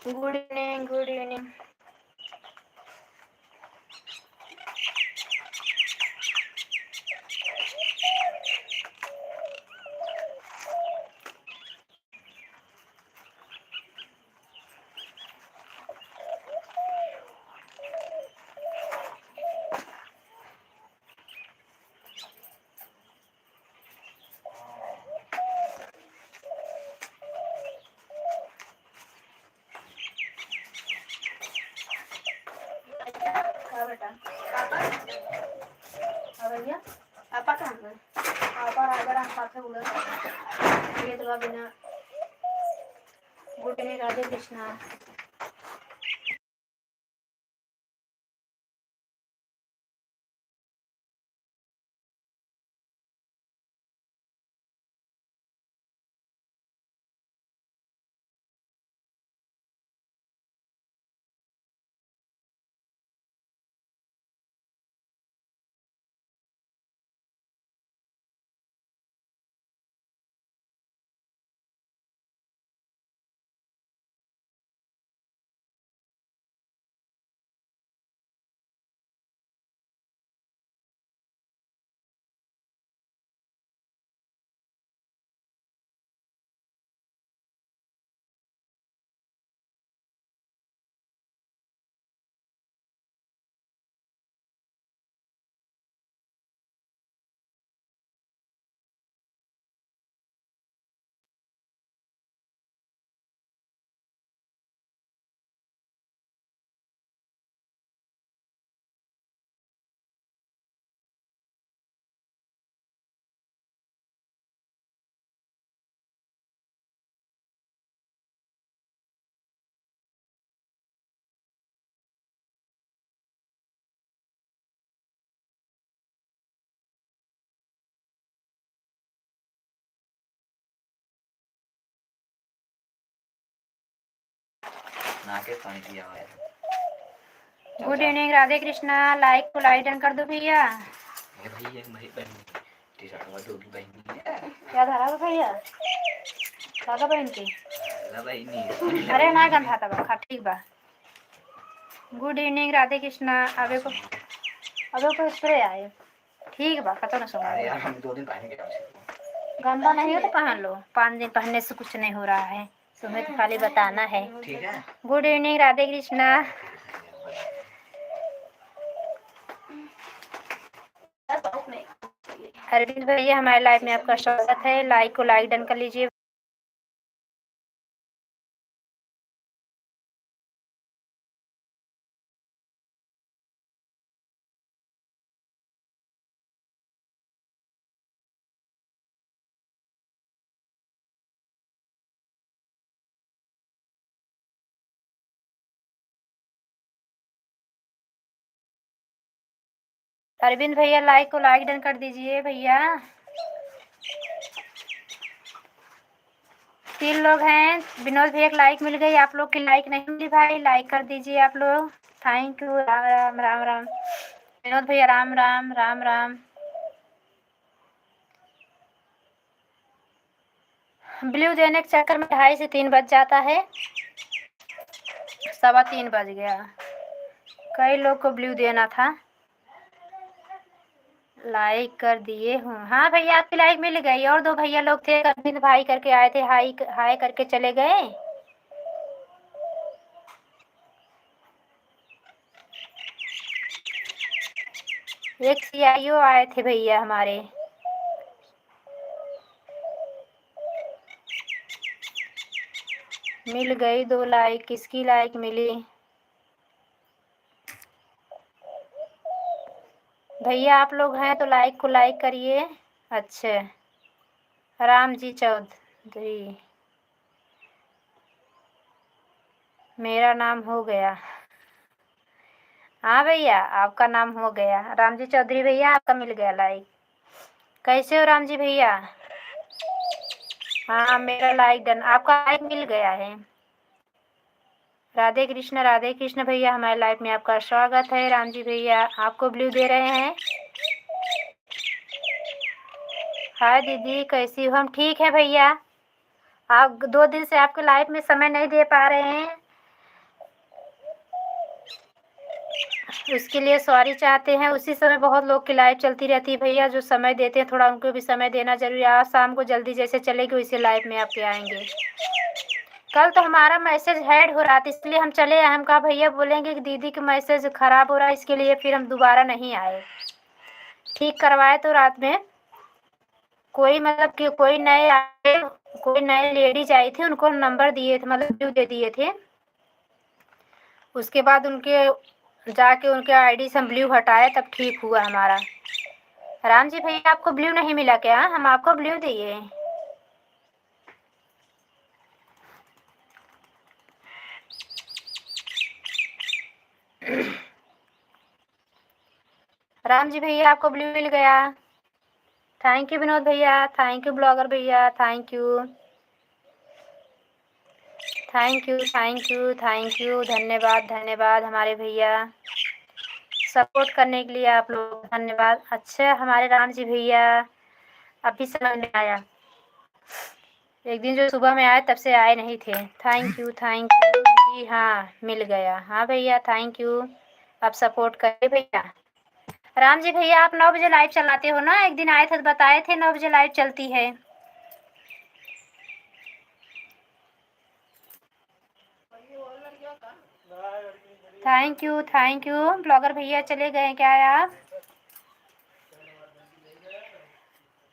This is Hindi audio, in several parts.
Good evening, good evening. हाँ बेटा, पापा भैया, पापा कहाँ गए? पापा अगर आप पापा उधर ये तो बिना good evening, Radhe Krishna. Good evening, Radhe Krishna. Like को लाइक डन कर दो भैया। क्या धारा हो भैया? दादा बहन की अरे ना गंधा तब खा ठीक बा। Good evening, Radhe Krishna. अबे को स्प्रे आए ठीक बा, पता ना सुना यार। हम 2 दिन पहन के गंदा नहीं हो तो पहन लो, 5 दिन पहनने से कुछ नहीं हो रहा है, तुम्हें तो खाली बताना है। ठीक है। Good evening, Radhe Krishna. अरविंद भैया, हमारे लाइव में आपका स्वागत है। लाइक को लाइक डन कर लीजिए। अरविंद भैया, लाइक को लाइक डन कर दीजिए भैया। 3 लोग हैं। विनोद भैया, लाइक मिल गई, आप लोग की लाइक नहीं मिली भाई, लाइक कर दीजिए आप लोग। Thank you. राम राम राम राम। विनोद भैया, राम राम राम राम। ब्लू देने के चक्कर में 2:30 से 3 बज जाता है, 3:15 बज गया। कई लोग को ब्लू देना था। लाइक कर दिए हूँ। हाँ भैया, आपकी लाइक मिल गई। और 2 भैया लोग थे, अरविंद भाई करके आए थे, हाई हाई करके चले गए। एक CIO आए थे भैया हमारे। मिल गई 2 लाइक। किसकी लाइक मिली? भैया आप लोग हैं तो लाइक को लाइक करिए। अच्छा, राम जी चौधरी, मेरा नाम हो गया। हाँ भैया, आपका नाम हो गया। राम जी चौधरी भैया, आपका मिल गया लाइक। कैसे हो राम जी भैया? हाँ, मेरा लाइक डन, आपका लाइक मिल गया है। राधे कृष्ण भैया, हमारे लाइफ में आपका स्वागत है। राम जी भैया आपको ब्लू दे रहे हैं। हाय दीदी, कैसी हो? हम ठीक है भैया। आप 2 दिन से आपके लाइफ में समय नहीं दे पा रहे हैं, उसके लिए सॉरी चाहते हैं। उसी समय बहुत लोग की लाइव चलती रहती है भैया, जो समय देते हैं थोड़ा उनको भी समय देना जरूरी है। आज शाम को जल्दी जैसे चलेगी वैसे लाइव में आपके आएंगे। कल तो हमारा मैसेज हेड हो रहा था इसलिए हम चले आए। हम कहा भैया बोलेंगे कि दीदी का मैसेज खराब हो रहा है, इसके लिए फिर हम दोबारा नहीं आए। ठीक करवाए तो रात में कोई मतलब कि कोई नए आए, कोई नए लेडीज आई थी, उनको नंबर दिए थे, मतलब ब्लू दे दिए थे। उसके बाद उनके जाके उनके आईडी से हम ब्लू हटाए, तब ठीक हुआ हमारा। राम जी भैया आपको ब्लू नहीं मिला क्या? हम आपको ब्लू दिए। राम जी भैया आपको ब्लू मिल गया। थैंक यू विनोद भैया, थैंक यू ब्लॉगर भैया, thank you thank you thank you thank you. धन्यवाद धन्यवाद हमारे भैया, सपोर्ट करने के लिए आप लोग धन्यवाद। अच्छा हमारे राम जी भैया अभी समझ में आया, एक दिन जो सुबह में आए तब से आए नहीं थे। थैंक यू जी हाँ मिल गया। हाँ भैया थैंक यू, आप सपोर्ट करिए भैया। राम जी भैया आप 9 बजे लाइव चलाते हो ना? एक दिन आए थे तो बताए थे 9 बजे लाइव चलती है। थैंक यू ब्लॉगर भैया चले गए क्या आप?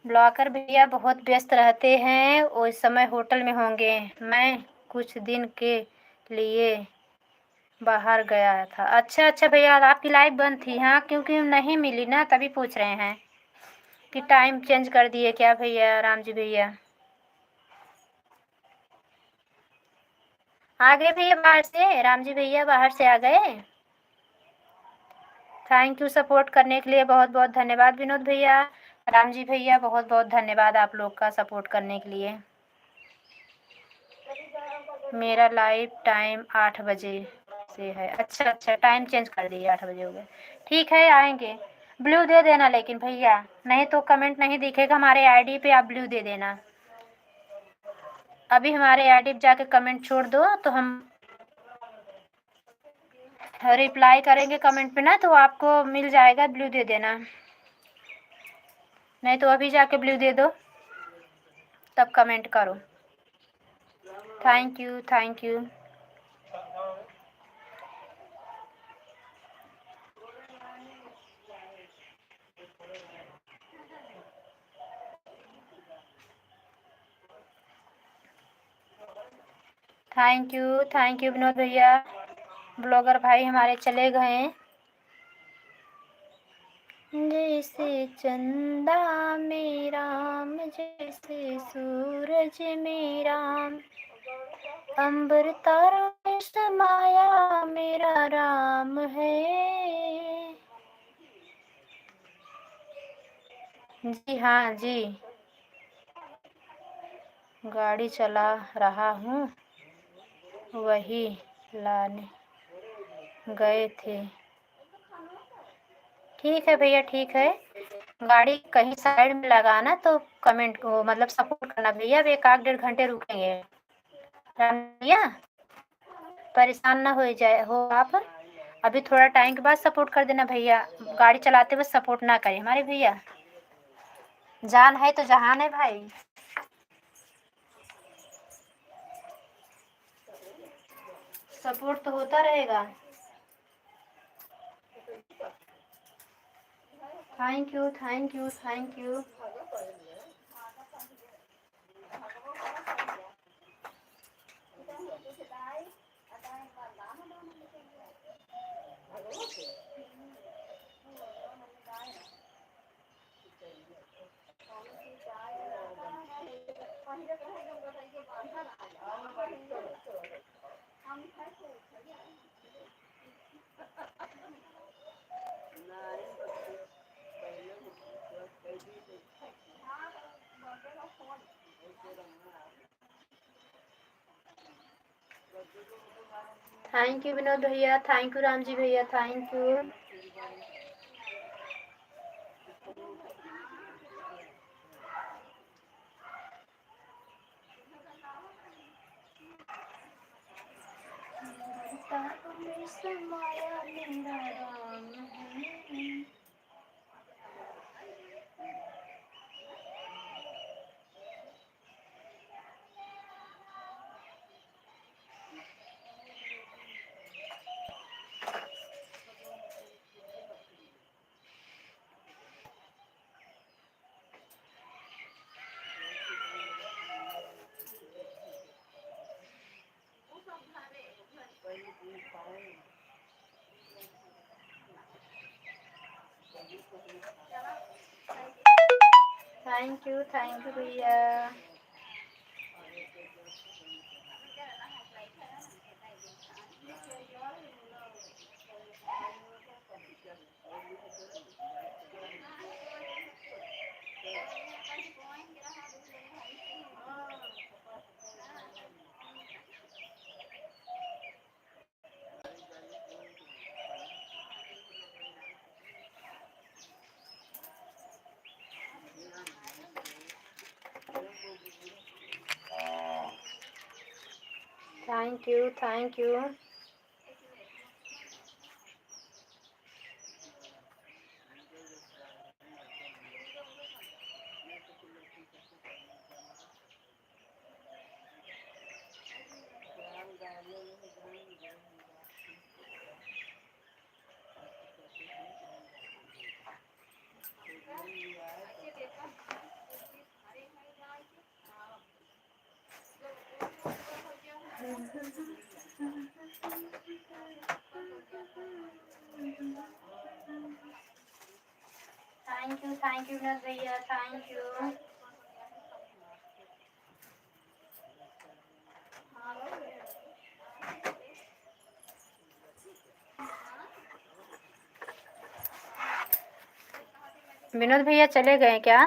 ब्लॉगर भैया बहुत व्यस्त रहते हैं, वो इस समय होटल में होंगे। मैं कुछ दिन के लिए बाहर गया था। अच्छा अच्छा भैया आपकी लाइव बंद थी? हाँ क्योंकि नहीं मिली ना, तभी पूछ रहे हैं कि टाइम चेंज कर दिए क्या भैया? राम जी भैया आ गए भैया बाहर से, राम जी भैया बाहर से आ गए। थैंक यू सपोर्ट करने के लिए, बहुत बहुत धन्यवाद विनोद भैया। राम जी भैया बहुत बहुत धन्यवाद आप लोग का सपोर्ट करने के लिए। मेरा लाइव टाइम 8 बजे से है। अच्छा अच्छा टाइम चेंज कर दिए, 8 बजे हो गए। ठीक है आएंगे। ब्लू दे देना लेकिन भैया, नहीं तो कमेंट नहीं दिखेगा हमारे आईडी पे, आप ब्लू दे देना। अभी हमारे आईडी पे जाके कमेंट छोड़ दो तो हम रिप्लाई करेंगे कमेंट पे ना, तो आपको मिल जाएगा, ब्लू दे देना। नहीं तो अभी जाके ब्लू दे दो तब कमेंट करो। Thank you thank you. Thank you Vinod भैया। ब्लॉगर भाई हमारे चले गए। जैसे चंदा में राम, जैसे सूरज में राम, अंबर तारों में समाया मेरा राम है। जी हाँ जी, गाड़ी चला रहा हूँ, वही लाने गए थे। ठीक है भैया ठीक है, गाड़ी कहीं साइड में लगाना तो कमेंट को मतलब सपोर्ट करना भैया। अब 1-1.5 घंटे रुकेंगे भैया, परेशान ना हो जाए हो आप। अभी थोड़ा टाइम के बाद सपोर्ट कर देना भैया, गाड़ी चलाते हुए सपोर्ट ना करें हमारे भैया। जान है तो जहान है भाई। सपोर्ट तो होता रहेगा। Thank you thank you thank you. Thank you Vinod भैया, थैंक यू राम जी भैया, थैंक यू। समाया मेरा राम है। थैंक यू भैया। Thank you. Thank you Vinod भैया, थैंक यू। विनोद भैया चले गए क्या?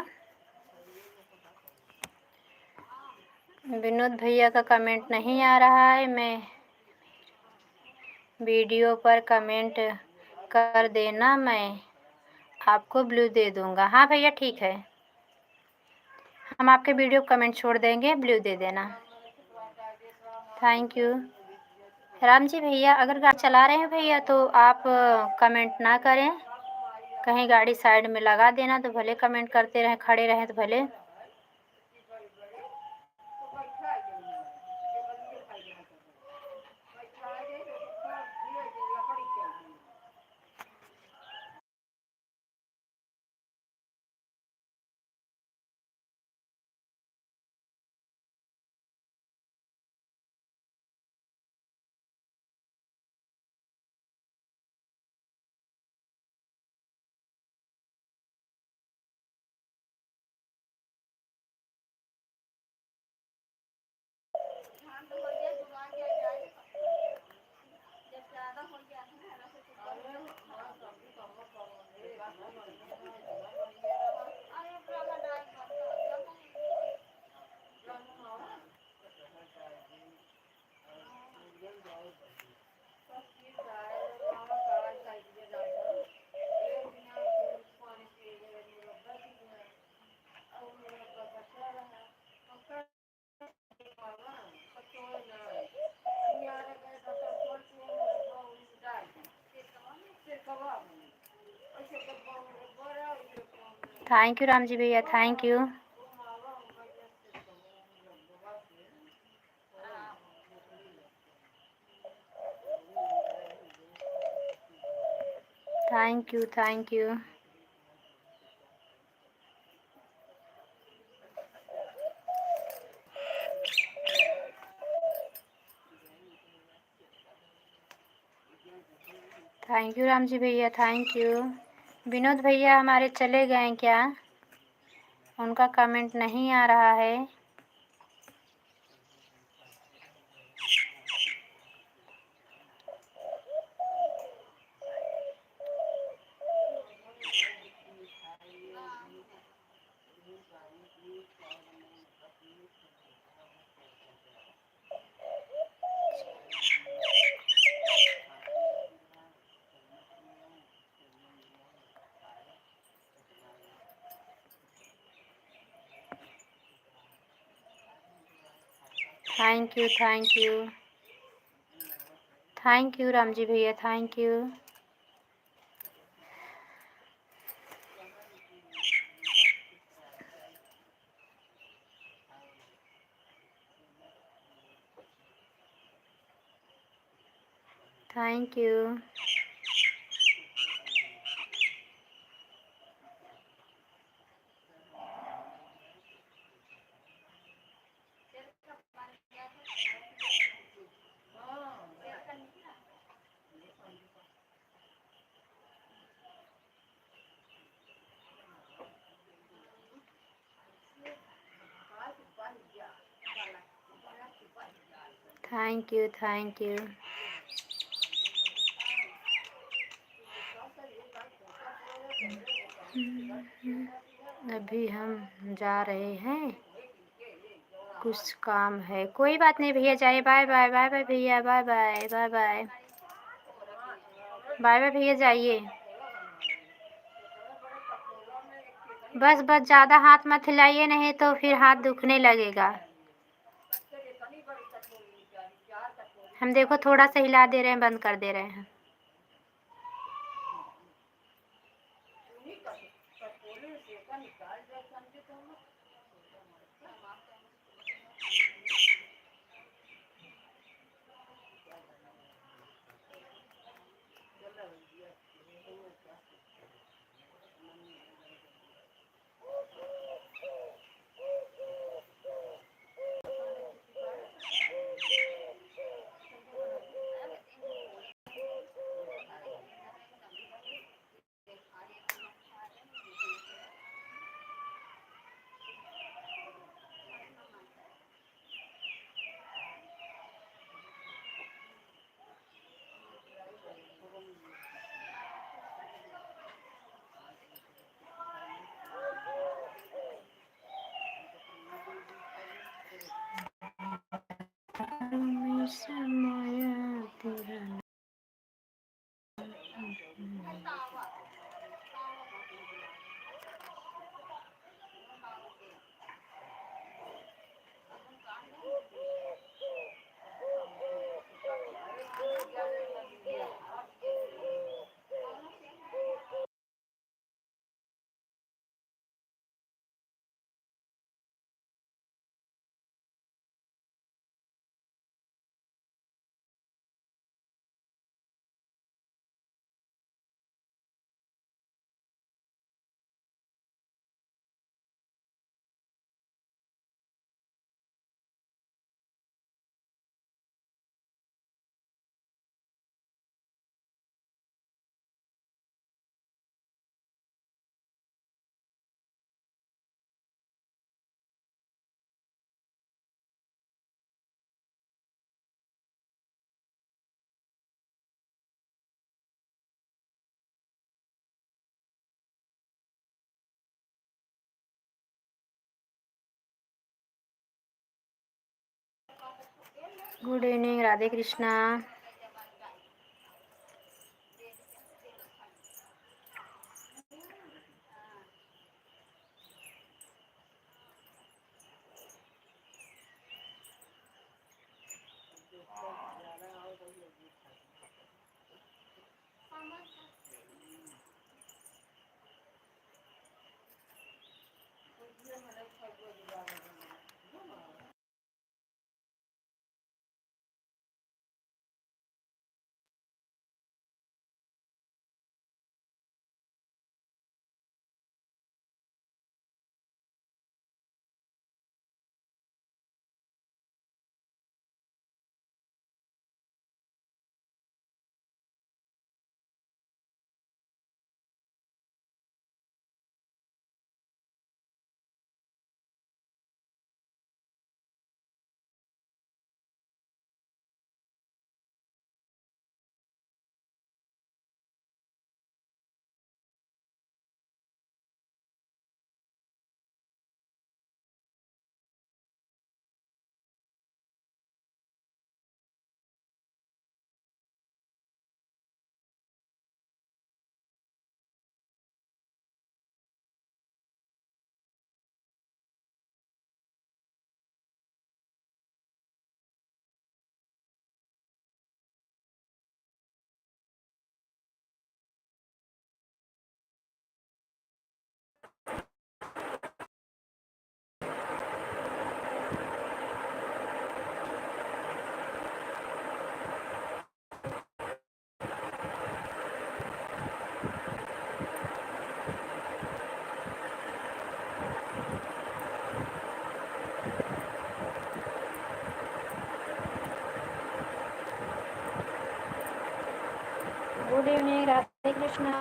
विनोद भैया का कमेंट नहीं आ रहा है। मैं वीडियो पर कमेंट कर देना, मैं आपको ब्लू दे दूंगा। हाँ भैया ठीक है, हम आपके वीडियो कमेंट छोड़ देंगे, ब्लू दे देना। Thank you. राम जी भैया अगर गाड़ी चला रहे हैं भैया तो आप कमेंट ना करें, कहीं गाड़ी साइड में लगा देना तो भले कमेंट करते रहें, खड़े रहें तो भले। थैंक यू राम जी भैया, thank you. Thank you, thank you. Thank you Ram ji भैया, थैंक यू। विनोद भैया हमारे चले गए क्या? उनका कमेंट नहीं आ रहा है। Thank you, thank you. Thank you Ram ji भैया, thank you. Thank you. Thank you, thank you. अभी हम जा रहे हैं, कुछ काम है। कोई बात नहीं भैया, जाइए। बाय बाय, बाय बाय भैया, bye bye, bye bye, bye bye भैया, जाइए। बस बस ज़्यादा हाथ मत हिलाइए, नहीं तो फिर हाथ दुखने लगेगा। हम देखो थोड़ा सा हिला दे रहे हैं, बंद कर दे रहे हैं। Good evening, Radhe Krishna. Radhe Krishna.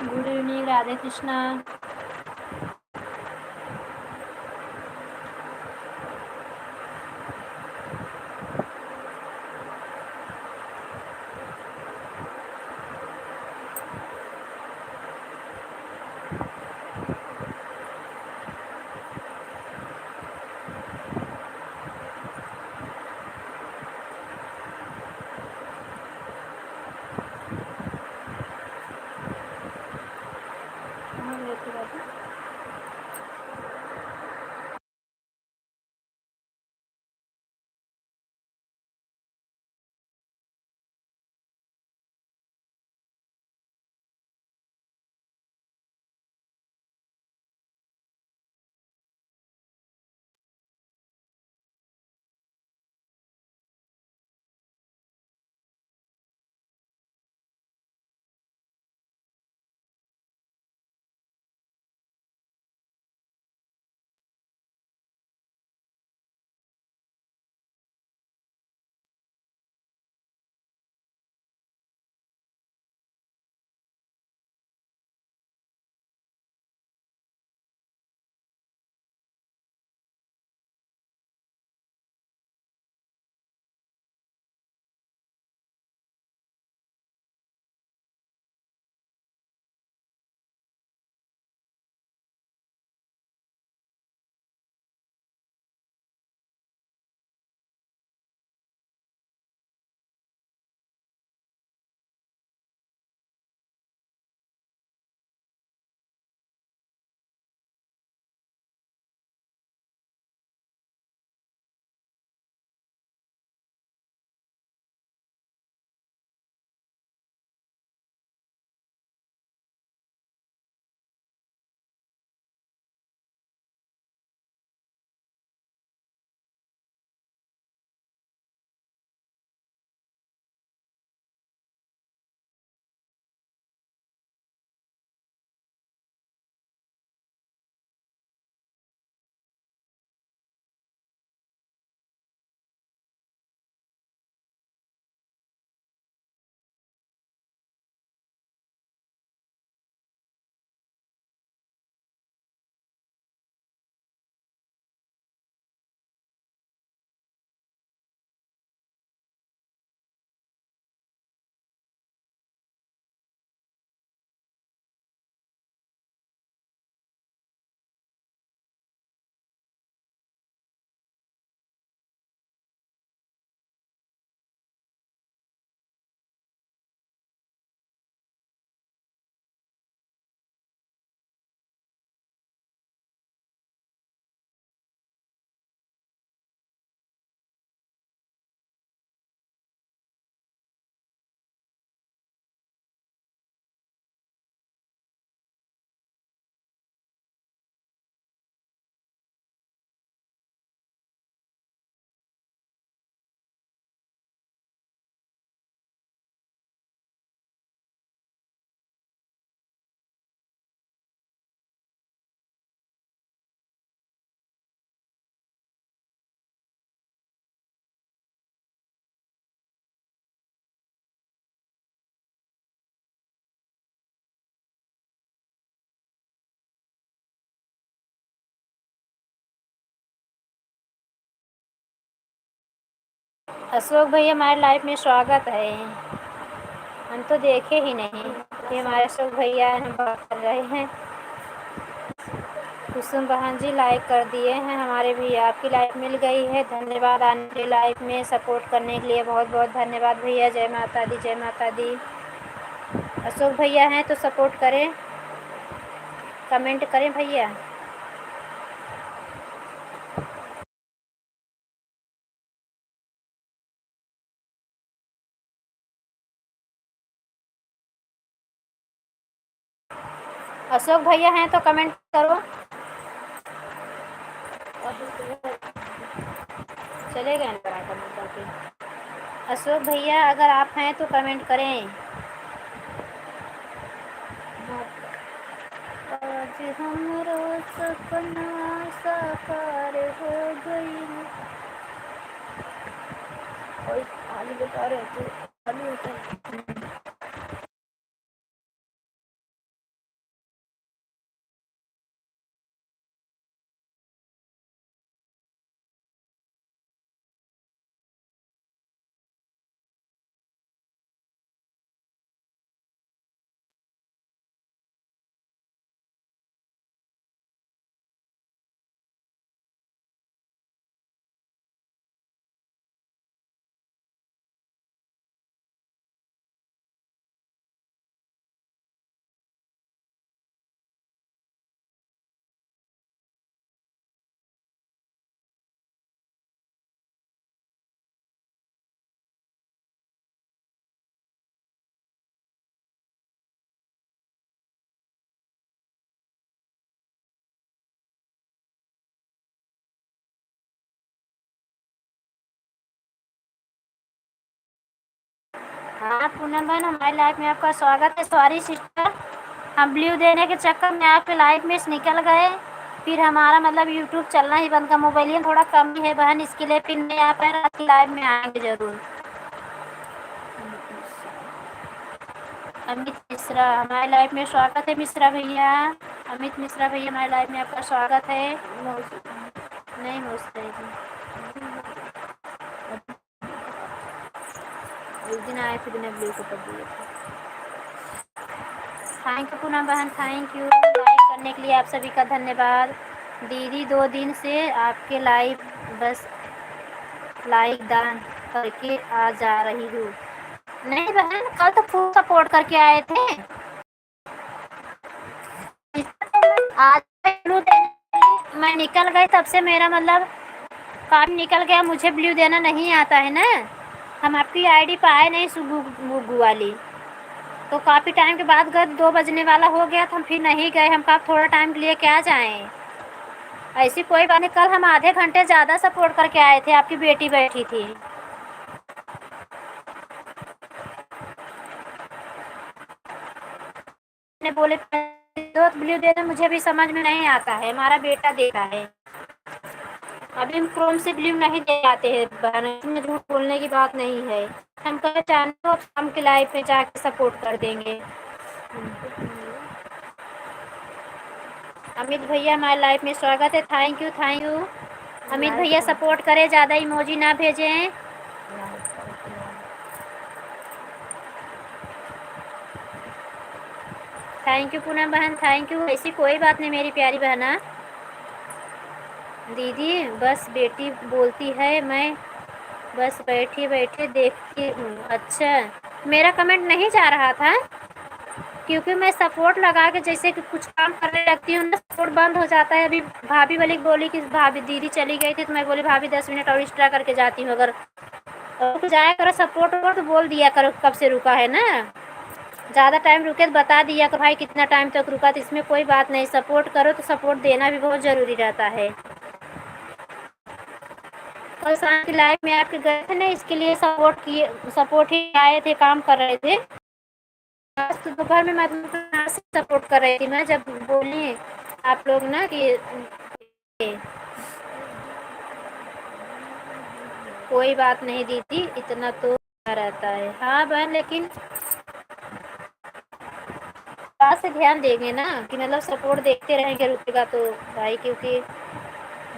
Good evening Radhe Krishna. Ashok भैया हमारे लाइफ में स्वागत है। हम तो देखे ही नहीं कि हमारे अशोक भैया हम बात कर रहे हैं। कुसुम बहन जी लाइक कर दिए हैं हमारे भैया, आपकी लाइफ मिल गई है। धन्यवाद आने वाली लाइफ में सपोर्ट करने के लिए, बहुत बहुत धन्यवाद भैया। जय माता दी, जय माता दी। अशोक भैया हैं तो सपोर्ट करें, कमेंट करें भैया। अशोक भैया हैं तो कमेंट करो। चले गए कमेंट करके। अशोक भैया अगर आप हैं तो कमेंट करें। आज हमारा सपना साकार हो गई। और आज बता रहे थे अभी होता है। हाँ पूनम बहन, हमारी लाइफ में आपका स्वागत है। सॉरी सिस्टर, हम ब्लू देने के चक्कर में आपके लाइफ में से निकल गए, फिर हमारा मतलब यूट्यूब चलना ही बंद का। मोबाइल थोड़ा कम ही है बहन, इसके लिए फिर नहीं आ पाए। आपकी लाइव में आएंगे जरूर। अमित मिश्रा हमारी लाइफ में स्वागत है। मिश्रा भैया, अमित मिश्रा भैया हमारी लाइफ में आपका स्वागत है। नहीं मोस्ट उस दिन आए थे बिना ब्लू को कर दिए थे। थैंक यू पूनम बहन, थैंक यू लाइक करने के लिए आप सभी का धन्यवाद। दीदी 2 दिन से आपके लाइव बस लाइक दान करके आ जा रही हूँ। नहीं बहन, कल तो फुल सपोर्ट करके आए थे। आज मैं निकल गई तब से मेरा मतलब काम निकल गया। मुझे ब्लू देना नहीं आता है ना। हम आपकी आईडी पाए नहीं सुगु वाली, तो काफ़ी टाइम के बाद गए। 2 बजने वाला हो गया तो हम फिर नहीं गए। हम कहा थोड़ा टाइम के लिए क्या जाएं। ऐसी कोई बात नहीं, कल हम आधे घंटे ज़्यादा सपोर्ट करके आए थे। आपकी बेटी बैठी थी। ने बोले दो ब्लू देना, मुझे भी समझ में नहीं आता है। हमारा बेटा देता है। अभी हम क्रोम से ब्लू नहीं दे जाते हैं बहन, इसमें झूठ बोलने की बात नहीं है। हम कह चाहे तो हम की लाइफ में जाके सपोर्ट कर देंगे। अमित भैया हमारे लाइफ में स्वागत है। Thank you, thank you. Amit भैया सपोर्ट करें, ज़्यादा इमोजी ना भेजें। थैंक यू पूनम बहन, थैंक यू। ऐसी कोई बात नहीं मेरी प्यारी बहना। दीदी बस बेटी बोलती है, मैं बस बैठे बैठे देखती हूँ। अच्छा, मेरा कमेंट नहीं जा रहा था क्योंकि मैं सपोर्ट लगा के जैसे कि कुछ काम करने लगती हूँ ना, सपोर्ट बंद हो जाता है। अभी भाभी वाली बोली कि भाभी दीदी चली गई थी, तो मैं बोली भाभी 10 मिनट और एक्स्ट्रा करके जाती हूँ। अगर रुक जाया करो सपोर्ट हो तो बोल दिया करो कब से रुका है ना। ज़्यादा टाइम रुके तो बता दिया करो भाई कितना टाइम तक रुका, तो इसमें कोई बात नहीं। सपोर्ट करो तो सपोर्ट देना भी बहुत ज़रूरी रहता है। कल शाम की लाइफ में आपके गए थे ना, इसके लिए सपोर्ट ही आए थे, काम कर रहे थे। तो दोपहर में मैं सपोर्ट कर रही थी। मैं जब बोली आप लोग ना कि कोई बात नहीं दीदी, इतना तो रहता है। हाँ बहन, लेकिन बात से ध्यान देंगे ना कि मतलब सपोर्ट देखते रहेंगे रुकेगा तो भाई, क्योंकि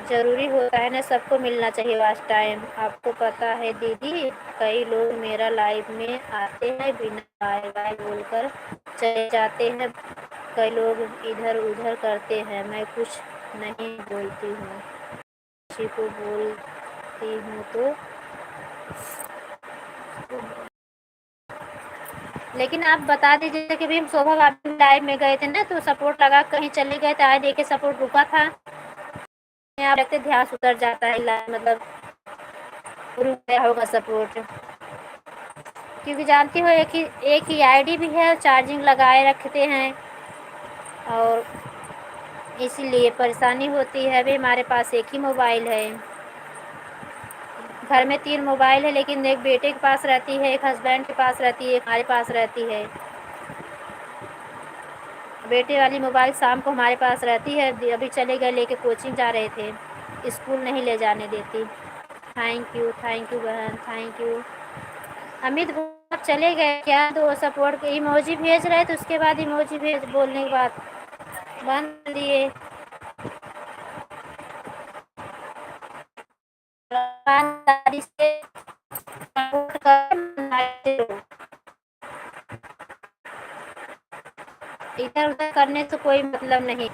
ज़रूरी होता है ना, सबको मिलना चाहिए लास्ट टाइम। आपको पता है दीदी, कई लोग मेरा लाइव में आते हैं, बिना बाय बाय बोलकर चले जाते हैं। कई लोग इधर उधर करते हैं, मैं कुछ नहीं बोलती हूँ। किसी को बोलती हूँ तो लेकिन आप बता दीजिए कि भी हम शोभा भाभी लाइव में गए थे ना, तो सपोर्ट लगा कहीं चले गए थे, आए देखे सपोर्ट रुका था। आप लगते ध्यान उतर जाता है मतलब रुक गया होगा सपोर्ट, क्योंकि जानती हो एक ही आईडी भी है, चार्जिंग लगाए रखते हैं और इसीलिए परेशानी होती है। अभी हमारे पास एक ही मोबाइल है, घर में 3 मोबाइल है, लेकिन एक बेटे के पास रहती है, एक हस्बैंड के पास रहती है, एक हमारे पास रहती है। बेटे वाली मोबाइल शाम को हमारे पास रहती है, अभी चले गए लेके कोचिंग जा रहे थे, स्कूल नहीं ले जाने देती। थैंक यू बहन, थैंक यू। अमित आप चले गए क्या? तो सपोर्ट के इमोजी भेज रहे थे, उसके बाद इमोजी भेज बोलने के बाद बंद कर दिए। ईमानदारी से सपोर्ट कर, इधर उधर करने से कोई मतलब नहीं।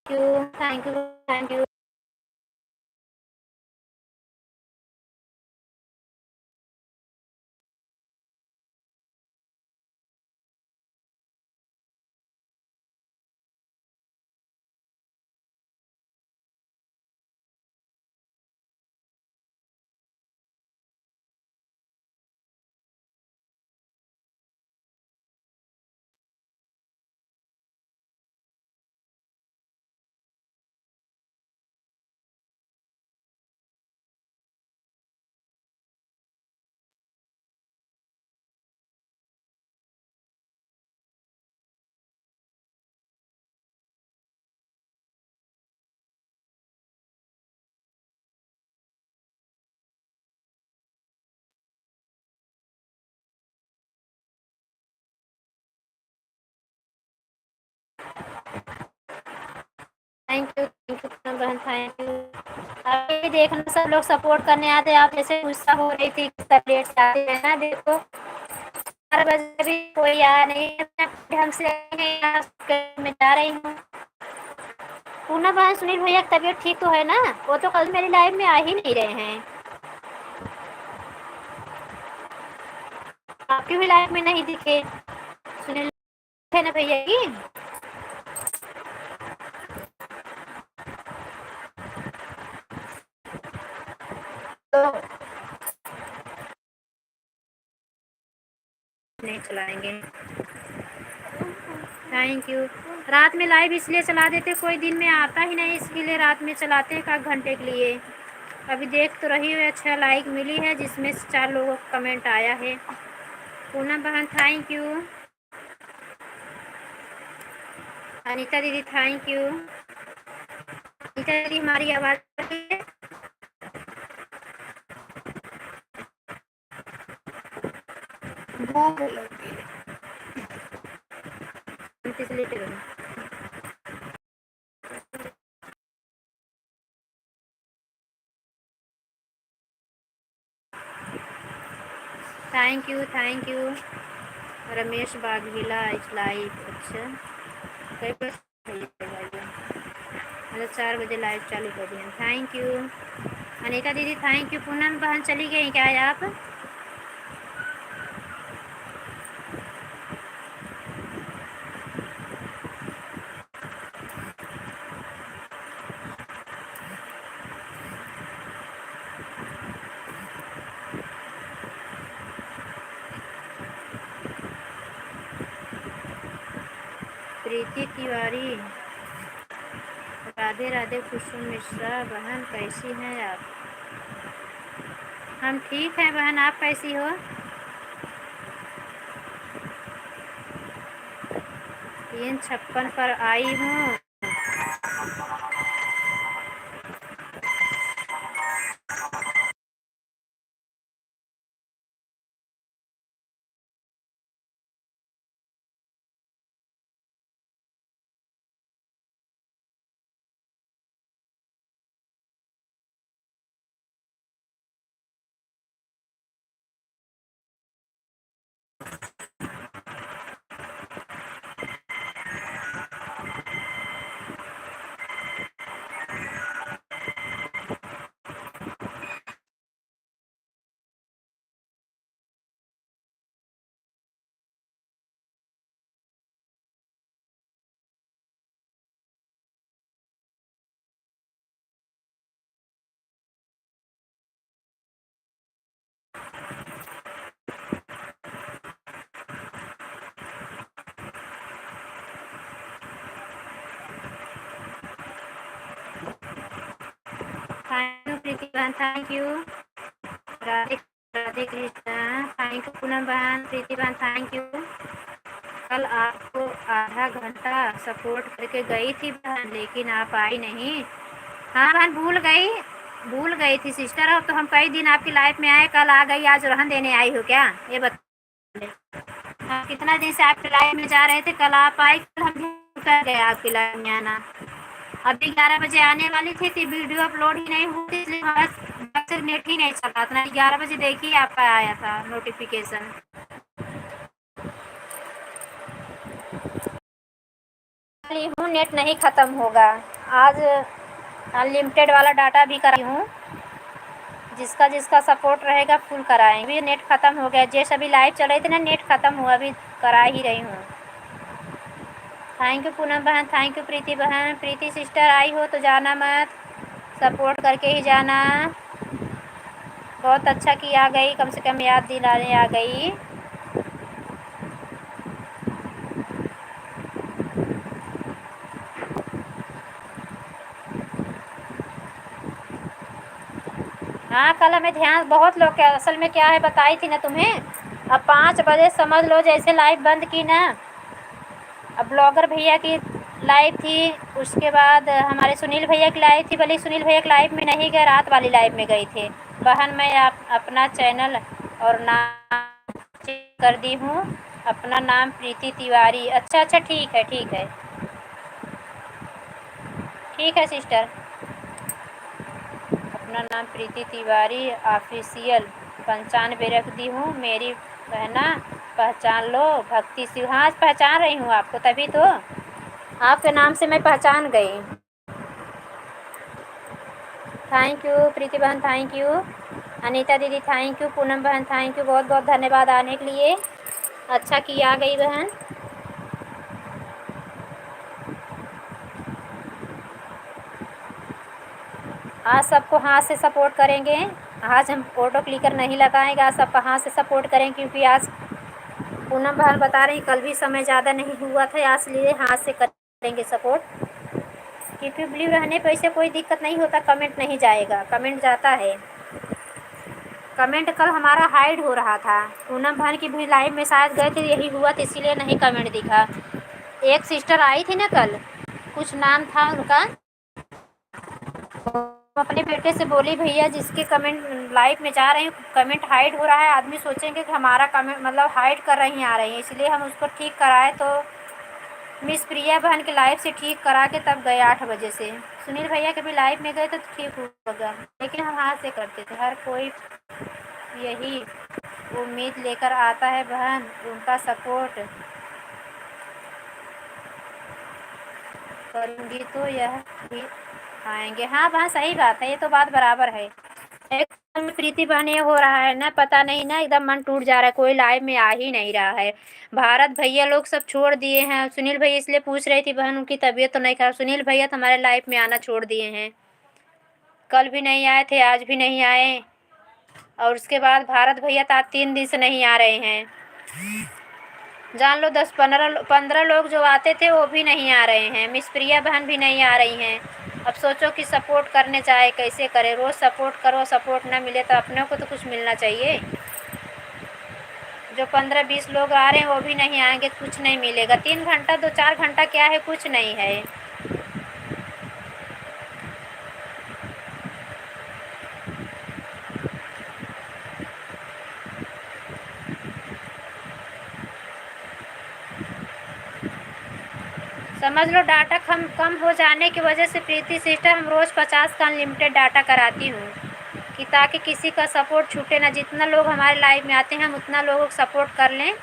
Thank you, thank you. Thank you बहन, थैंक यू। अभी देखना सब लोग सपोर्ट करने आते, आप जैसे गुस्सा हो रही थी लेट से आते हैं ना, देखो 4 बजे भी कोई आया नहीं है, हमसे मैं जा रही हूँ। पूना बहन, सुनील भैया की तबीयत ठीक तो है ना? वो तो कल मेरी लाइफ में आ ही नहीं रहे हैं, आपकी भी लाइफ में नहीं दिखे। सुनील है ना भैया की, तो नहीं चलाएंगे। Thank you. रात में लाइव इसलिए चला देते, कोई दिन में आता ही नहीं, इसके लिए रात में चलाते हैं 1 घंटे के लिए। अभी देख तो रही हूँ, अच्छा लाइक मिली है, जिसमें से 4 लोगों का कमेंट आया है। पूनम बहन थैंक यू। अनीता दीदी थैंक यू। अनीता दीदी हमारी आवाज़ आ रही है? थैंक यू रमेश बाघविला इज लाइव। अच्छा कई मतलब 4 बजे लाइव चालू कर दिए। थैंक यू अनीता दीदी, थैंक यू। पूनम बहन चली गई क्या है आप? प्रीति तिवारी, राधे राधे। कुसुम मिश्रा बहन कैसी हैं आप? हम ठीक हैं बहन, आप कैसी हो? 356 पर आई हूँ। थैंक यू प्रीति बहन, thank you. Radhe Radhe Krishna, thank you Poonam बहन, प्रीति बहन थैंक यू। कल आपको आधा घंटा सपोर्ट करके गई थी बहन, लेकिन आप आई नहीं। हाँ बहन, भूल गई थी सिस्टर। अब तो हम कई दिन आपकी लाइफ में आए, कल आ गई, आज रहन देने आई हो क्या? ये बता, हम कितना दिन से आपकी लाइफ में जा रहे थे, कल आप आई, कल हम भूल कर गए आपकी लाइफ में आना। अभी 11 बजे आने वाली थी वीडियो अपलोड ही नहीं हुई थी, इसलिए हमारा नेट ही नहीं चल रहा था। 11 बजे देखिए आपका आया था नोटिफिकेशन। हूँ नेट नहीं ख़त्म होगा आज। अनलिमिटेड वाला डाटा भी कराई हूँ, जिसका जिसका सपोर्ट रहेगा फुल कराएंगे। नेट ख़त्म हो गया, जैसे अभी लाइव चल रही थी ना, नेट ख़त्म हुआ, अभी करा ही रही हूँ। थैंक यू पूनम बहन, थैंक यू प्रीति बहन। प्रीति सिस्टर आई हो तो जाना मत, सपोर्ट करके ही जाना। बहुत अच्छा कि आ गई, कम से कम याद दिलाने आ गई। हाँ कल हमें ध्यान बहुत लोग के, असल में क्या है बताई थी ना तुम्हें। अब 5 बजे समझ लो जैसे लाइव बंद की ना, अब ब्लॉगर भैया की लाइव थी, उसके बाद हमारे सुनील भैया की लाइव थी। भले सुनील भैया की लाइव में नहीं गए, रात वाली लाइव में गए थे। बहन मैं अपना चैनल और नाम कर दी हूँ, अपना नाम प्रीति तिवारी। अच्छा अच्छा, ठीक है ठीक है, ठीक है सिस्टर। अपना नाम प्रीति तिवारी ऑफिशियल 95 रख दी हूँ। मेरी बहना पहचान लो, भक्ति सिंह। हाँ पहचान रही हूँ आपको, तभी तो आपके नाम से मैं पहचान गई। थैंक यू प्रीति बहन, थैंक यू। अनीता दीदी थैंक यू। पूनम बहन थैंक यू, बहुत बहुत धन्यवाद आने के लिए। अच्छा कि आ गई बहन। आज सबको हाथ से सपोर्ट करेंगे। आज हम ऑटो क्लिकर नहीं लगाएंगे, आज सबका हाथ से सपोर्ट करें, क्योंकि आज पूनम बहन बता रही कल भी समय ज़्यादा नहीं हुआ था, इसलिए हाथ से करेंगे सपोर्ट। क्योंकि ब्लू रहने पर इससे कोई दिक्कत नहीं होता, कमेंट नहीं जाएगा, कमेंट जाता है। कमेंट कल हमारा हाइड हो रहा था। पूनम बहन की भी लाइव में शायद गए थे, यही हुआ तो इसीलिए नहीं कमेंट दिखा। एक सिस्टर आई थी ना कल, कुछ नाम था उनका, अपने बेटे से बोली भैया जिसके कमेंट लाइव में जा रहे हैं कमेंट हाइड हो रहा है, आदमी सोचेंगे कि हमारा कमेंट मतलब हाइड कर रही आ रही हैं, इसलिए हम उसको ठीक कराए। तो मिस प्रिया बहन के लाइव से ठीक करा के तब गए 8 बजे से। सुनील भैया के भी लाइव में गए तो ठीक होगा, लेकिन हम हाथ से करते थे। हर कोई यही उम्मीद लेकर आता है बहन, उनका सपोर्ट करूँगी तो यह भी आएंगे। हाँ बहन सही बात है, ये तो बात बराबर है। एकदम प्रीति बहन ये हो रहा है ना, पता नहीं ना, एकदम मन टूट जा रहा है, कोई लाइव में आ ही नहीं रहा है। भारत भैया लोग सब छोड़ दिए हैं। सुनील भैया इसलिए पूछ रही थी बहन, उनकी तबीयत तो नहीं खराब। सुनील भैया तो हमारे लाइव में आना छोड़ दिए हैं, कल भी नहीं आए थे, आज भी नहीं आए। और उसके बाद भारत भैया तो आज 3 दिन से नहीं आ रहे हैं। जान लो 10-15 लोग जो आते थे वो भी नहीं आ रहे हैं। मिस प्रिया बहन भी नहीं आ रही हैं। अब सोचो कि सपोर्ट करने जाए कैसे करें, रोज़ सपोर्ट करो, सपोर्ट ना मिले तो अपने को तो कुछ मिलना चाहिए। जो 15-20 लोग आ रहे हैं वो भी नहीं आएंगे तो कुछ नहीं मिलेगा। 3 घंटा 2-4 घंटा क्या है, कुछ नहीं है। समझ लो डाटा कम हो जाने की वजह से प्रीति सिस्टर हम रोज़ 50 का अनलिमिटेड डाटा कराती हूँ कि ताकि किसी का सपोर्ट छूटे ना। जितना लोग हमारे लाइव में आते हैं हम उतना लोगों को सपोर्ट कर लें,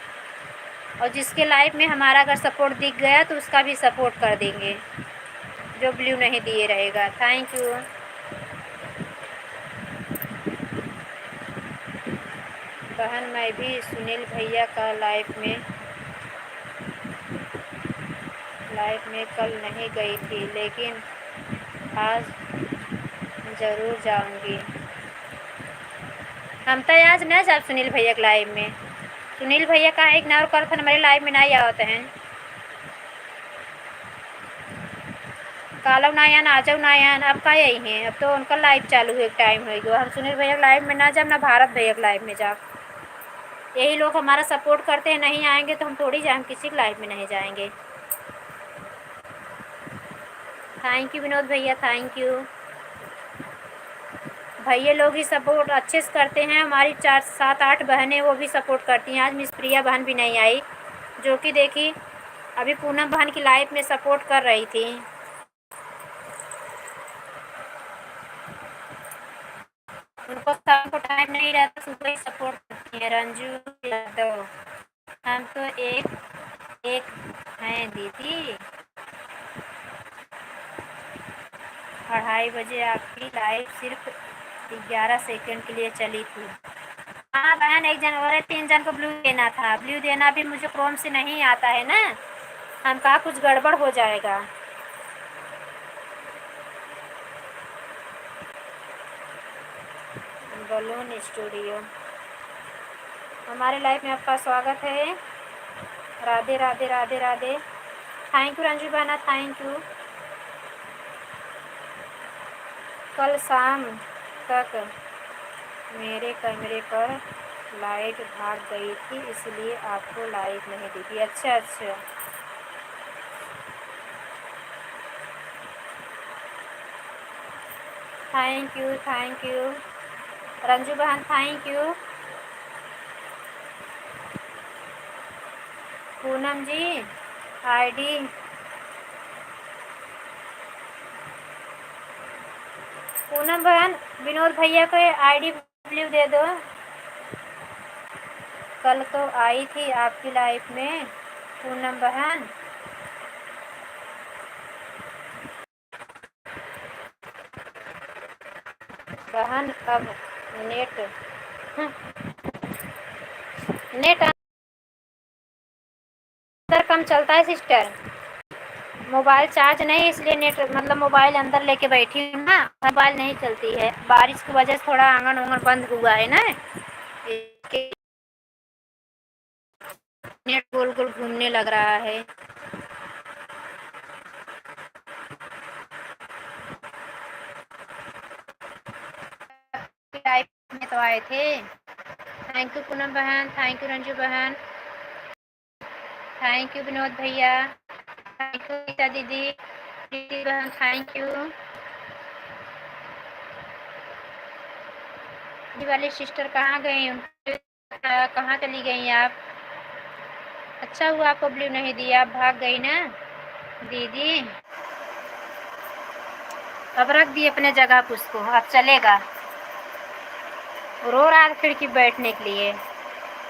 और जिसके लाइव में हमारा अगर सपोर्ट दिख गया तो उसका भी सपोर्ट कर देंगे जो ब्लू नहीं दिए रहेगा। Thank you. बहन मैं भी सुनील भैया का लाइव में कल नहीं गई थी, लेकिन आज ज़रूर जाऊंगी। हम तो आज न जाब सुनील भैया के लाइव में। सुनील भैया का इग्नोर कर था, हमारे लाइव में नहीं आवते हैं। कालव नायन आजव नायन अब का यही हैं, अब तो उनका लाइव चालू हुए टाइम हो गया। हम सुनील भैया के लाइव में ना जाब, ना भारत भैया के लाइव में जाब। यही लोग हमारा सपोर्ट करते हैं, नहीं आएंगे तो हम थोड़ी जाएंगे, किसी के लाइव में नहीं जाएंगे। थैंक यू विनोद भैया, थैंक यू। भैया लोग ही सपोर्ट अच्छे से करते हैं। हमारी 4-7-8 बहनें वो भी सपोर्ट करती हैं। आज मिस प्रिया बहन भी नहीं आई, जो कि देखी अभी पूनम बहन की लाइफ में सपोर्ट कर रही थी। उनको शाम को टाइम नहीं रहता, सुबह ही सपोर्ट करती है। रंजू यादव, हम तो एक हैं दीदी। 2:30 बजे आपकी लाइव सिर्फ 11 सेकंड के लिए चली थी। हाँ बहन, 1 जन और 3 जन को ब्लू देना था। ब्लू देना भी मुझे क्रोम से नहीं आता है ना, हम कहा कुछ गड़बड़ हो जाएगा। बलून स्टूडियो, हमारे लाइफ में आपका स्वागत है। राधे राधे राधे राधे। थैंक यू रंजू बहना, थैंक यू। कल शाम तक मेरे कैमरे पर लाइट भाग गई थी, इसलिए आपको लाइट नहीं दिखी। अच्छा अच्छा, थैंक यू रंजू बहन, thank you. Poonam ji ID Poonam बहन विनोद भैया को आईडी ब्लू दे दो। कल तो आई थी आपकी लाइफ में पूनम बहन। बहन अब नेट अंदर कम चलता है सिस्टर, मोबाइल चार्ज नहीं, इसलिए नेट मतलब मोबाइल अंदर लेके बैठी हूँ ना, मोबाइल नहीं चलती है। बारिश की वजह से थोड़ा आंगन उंगन बंद हुआ है ना, नेट गोल गोल घूमने लग रहा है। लाइफ में तो आए थे। थैंक यू पूनम बहन, थैंक यू रंजू बहन, थैंक यू विनोद भैया, थैंक यू गीता दीदी, दीदी बहन, थैंक यू। वाली सिस्टर कहाँ गई, कहाँ चली गई आप? अच्छा हुआ आपको ब्लू नहीं दिया, आप भाग गई ना दीदी। अब रख दी अपने जगह पर उसको, अब चलेगा। रो रहा है खिड़की बैठने के लिए।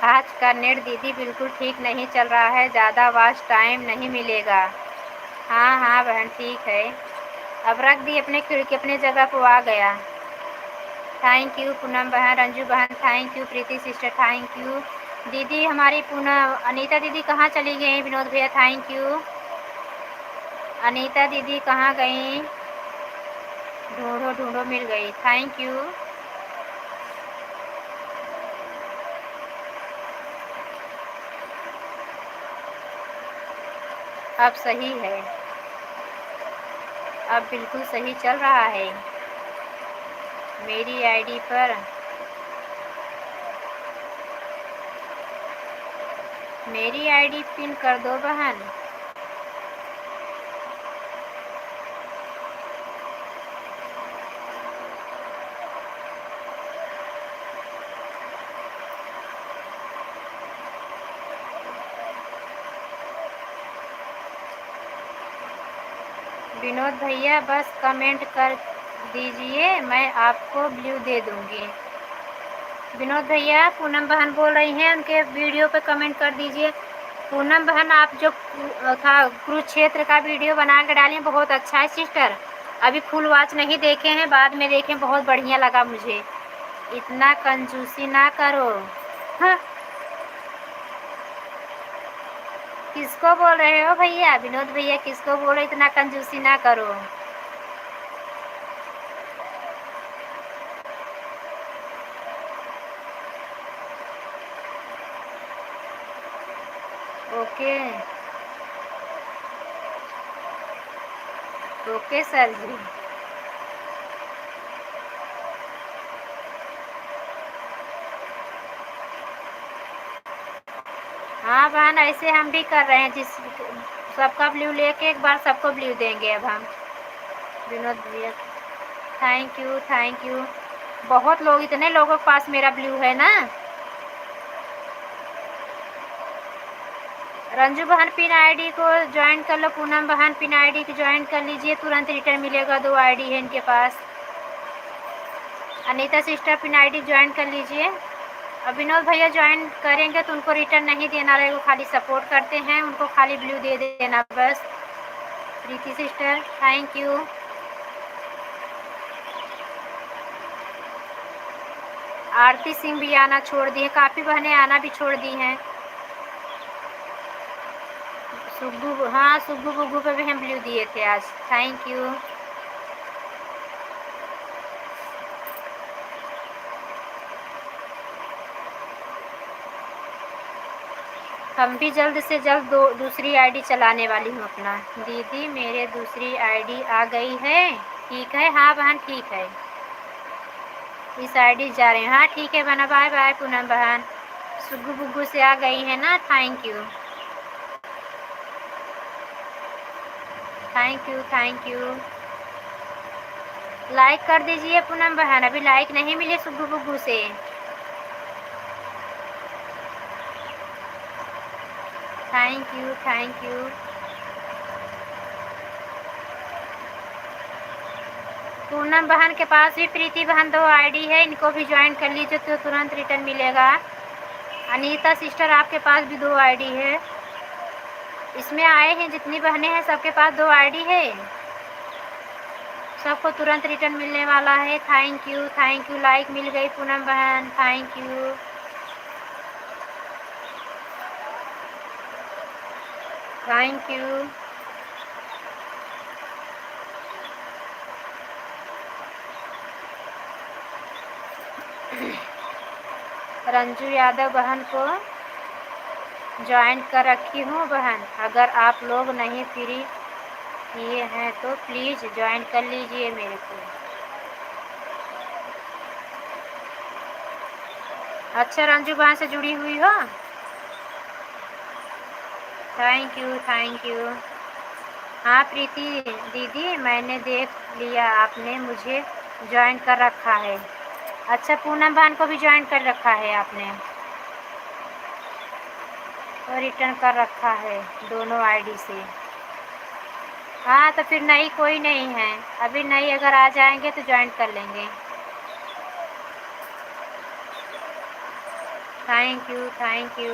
आज का नेट दीदी बिल्कुल ठीक नहीं चल रहा है, ज़्यादा वॉच टाइम नहीं मिलेगा। हाँ हाँ बहन ठीक है, अब रख दी अपने खिड़की अपने जगह पर आ गया। थैंक यू पूनम बहन, रंजू बहन, thank you Preeti sister, thank you दीदी। हमारी पूनम अनीता दीदी कहाँ चली गई? विनोद भैया थैंक यू। अनीता दीदी कहाँ गई? ढूंढो ढूंढो मिल गई, थैंक यू। अब सही है, अब बिल्कुल सही चल रहा है मेरी आईडी पर। मेरी आईडी पिन कर दो बहन। विनोद भैया बस कमेंट कर दीजिए, मैं आपको ब्लू दे दूंगी। विनोद भैया पूनम बहन बोल रही हैं, उनके वीडियो पे कमेंट कर दीजिए। पूनम बहन आप जो कुरुक्षेत्र का वीडियो बना के डाली बहुत अच्छा है सिस्टर। अभी फुल वॉच नहीं देखे हैं, बाद में देखें, बहुत बढ़िया लगा मुझे। इतना कंजूसी ना करो। हाँ। किसको बोल रहे हो भैया? विनोद भैया किसको बोलो इतना कंजूसी ना करो? ओके ओके सर जी। हाँ बहन, ऐसे हम भी कर रहे हैं, जिस सबका ब्लू लेके एक बार सबको ब्लू देंगे अब हम। विनोद भैया थैंक यू। बहुत लोग, इतने लोगों के पास मेरा ब्लू है ना। रंजू बहन पिन आईडी को ज्वाइन कर लो। पूनम बहन पिन आईडी को ज्वाइन कर लीजिए, तुरंत रिटर्न मिलेगा। 2 आईडी है इनके पास। Anita sister pin ID join कर लीजिए। अब विनोद भैया ज्वाइन करेंगे तो उनको रिटर्न नहीं देना रहेगा, खाली सपोर्ट करते हैं, उनको खाली ब्लू दे देना बस। प्रीति सिस्टर थैंक यू। आरती सिंह भी आना छोड़ दी है, काफ़ी बहनें आना भी छोड़ दी हैं। सुग्गू, हाँ सुग्गू बुग्गू पे भी हम ब्लू दिए थे आज। Thank you. हम भी जल्द से जल्द दूसरी आईडी चलाने वाली हूँ अपना। दीदी मेरे दूसरी आईडी आ गई है। ठीक है, हाँ बहन ठीक है, इस आईडी जा रहे हैं। हाँ ठीक है बहना, बाय बाय पूनम बहन। सुग्गू बुग्गू से आ गई है ना, thank you thank you. Like कर दीजिए पूनम बहन, अभी लाइक नहीं मिले सुग्गू बुग्गू से। Thank you. पूनम बहन के पास भी प्रीति बहन 2 आईडी है, इनको भी ज्वाइन कर लीजिए तो तुरंत रिटर्न मिलेगा। अनीता सिस्टर आपके पास भी 2 आईडी है। इसमें आए हैं जितनी बहनें हैं सबके पास 2 आईडी है, सबको तुरंत रिटर्न मिलने वाला है। Thank you. लाइक मिल गई पूनम बहन, thank you. Thank you. Ranju Yadav बहन को ज्वाइन कर रखी हूँ बहन, अगर आप लोग नहीं फ्री किए हैं तो प्लीज़ ज्वाइन कर लीजिए मेरे को। अच्छा रंजू बहन से जुड़ी हुई हो, थैंक यू। हाँ प्रीति दीदी मैंने देख लिया, आपने मुझे ज्वाइन कर रखा है। अच्छा पूनम बहन को भी ज्वाइन कर रखा है आपने, और रिटर्न कर रखा है दोनों आईडी से। हाँ तो फिर नई कोई नहीं है, अभी नई अगर आ जाएंगे तो ज्वाइन कर लेंगे। Thank you. Thank you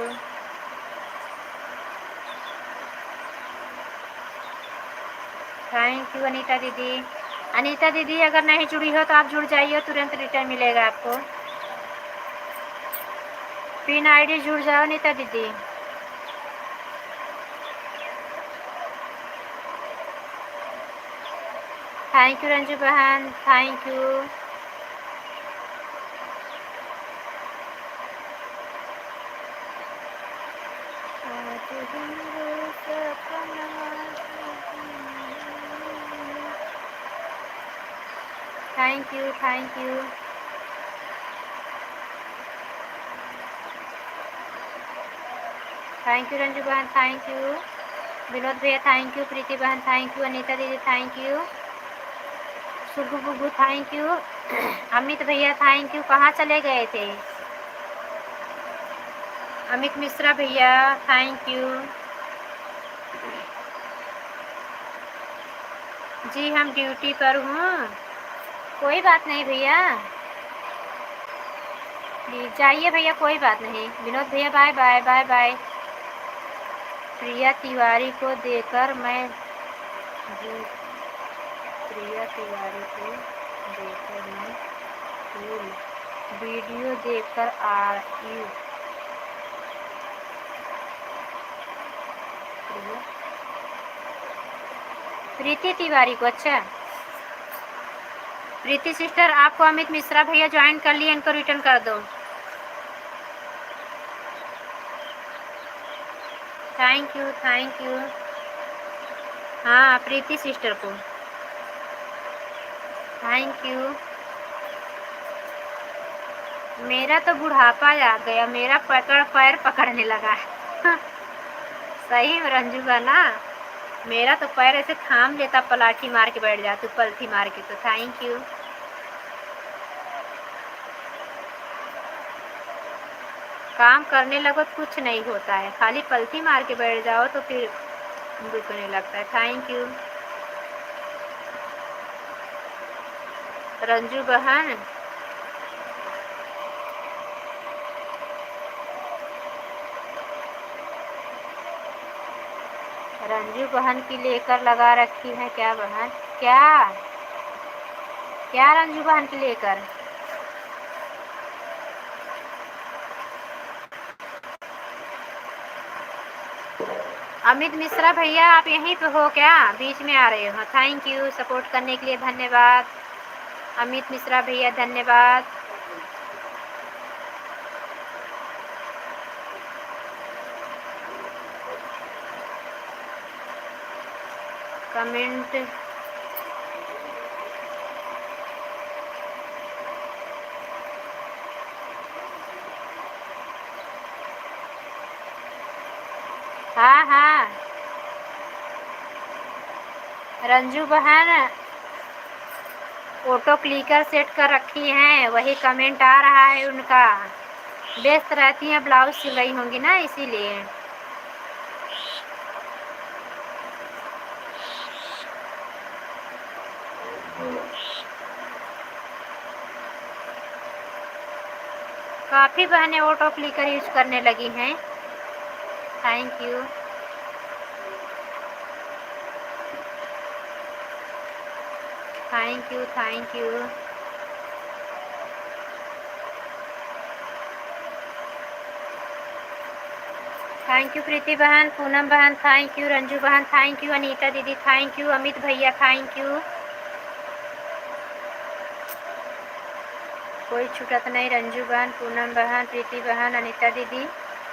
Anita दीदी अगर नहीं जुड़ी हो तो आप जुड़ जाइए, तुरंत रिटर्न मिलेगा आपको। पिन आईडी जुड़ जाओ अनीता दीदी। थैंक यू रंजू बहन, thank you. Thank you. Thank you Ranju बहन, थैंक यू विनोद भैया, थैंक यू प्रीति बहन, थैंक यू अनीता दीदी, थैंक यू सुगु बुगु, थैंक यू अमित भैया, थैंक यू। कहाँ चले गए थे अमित मिश्रा भैया, थैंक यू जी। हम ड्यूटी पर हूँ, कोई बात नहीं भैया, जाइए भैया, कोई बात नहीं। विनोद भैया बाय बाय बाय बाय। प्रिया तिवारी को देखकर मैं प्रिया तिवारी को देखकर मैं वीडियो देखकर आई। प्रीति तिवारी को, अच्छा प्रीति सिस्टर, आपको अमित मिश्रा भैया ज्वाइन कर लिए, इनको रिटर्न कर दो। Thank you thank you. हाँ प्रीति सिस्टर को थैंक यू। मेरा तो बुढ़ापा आ गया, मेरा पैर पकड़ने लगा है सही में रंजू का ना, मेरा तो पैर ऐसे थाम लेता, पलाठी मार के बैठ जाती, पलथी मार के। तो थैंक यू। काम करने लगो तो कुछ नहीं होता है, खाली पलथी मार के बैठ जाओ तो फिर दुखने लगता है। थैंक यू रंजू बहन। रंजू बहन की लेकर लगा रखी है क्या बहन? क्या क्या रंजू बहन की लेकर? अमित मिश्रा भैया आप यहीं पे हो क्या? बीच में आ रहे हो? थैंक यू, सपोर्ट करने के लिए धन्यवाद अमित मिश्रा भैया, धन्यवाद। कमेंट हाँ हाँ रंजू बहन ऑटो क्लिकर सेट कर रखी हैं, वही कमेंट आ रहा है उनका। व्यस्त रहती हैं, ब्लाउज सिल रही होंगी ना, इसीलिए। काफ़ी बहनें ऑटो क्लिकर यूज करने लगी हैं। Thank you thank you thank you. Thank you Preeti बहन, पूनम बहन, थैंक यू रंजू बहन, थैंक यू अनीता दीदी, थैंक यू अमित भैया, थैंक यू। कोई छूटत नहीं, रंजू बहन, पूनम बहन, प्रीति बहन, अनीता दीदी,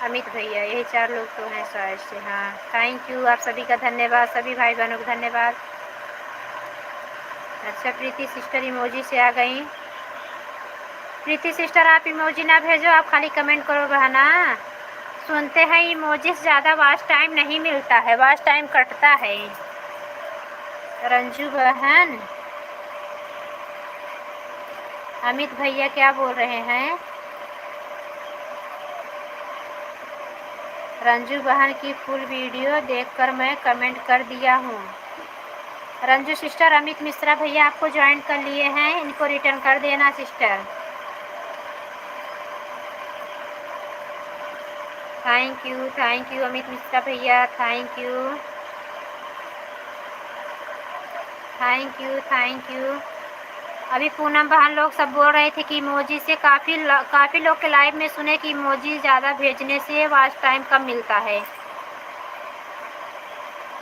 अमित भैया, यही 4 लोग तो हैं शायद से। हाँ थैंक यू, आप सभी का धन्यवाद, सभी भाई बहनों को धन्यवाद। अच्छा प्रीति सिस्टर इमोजी से आ गई। प्रीति सिस्टर आप इमोजी ना भेजो, आप खाली कमेंट करो बहना। सुनते हैं इमोजी से ज़्यादा वॉच टाइम नहीं मिलता है, वॉच टाइम कटता है। रंजू बहन, अमित भैया क्या बोल रहे हैं? रंजू बहन की फुल वीडियो देखकर मैं कमेंट कर दिया हूँ। रंजू सिस्टर, अमित मिश्रा भैया आपको ज्वाइन कर लिए हैं, इनको रिटर्न कर देना sister. Thank you Amit Mishra भैया, थैंक यू थैंक यू। अभी पूनम बहन लोग सब बोल रहे थे कि इमोजी से काफ़ी लोग के लाइव में सुने कि इमोजी ज़्यादा भेजने से वॉच टाइम कम मिलता है।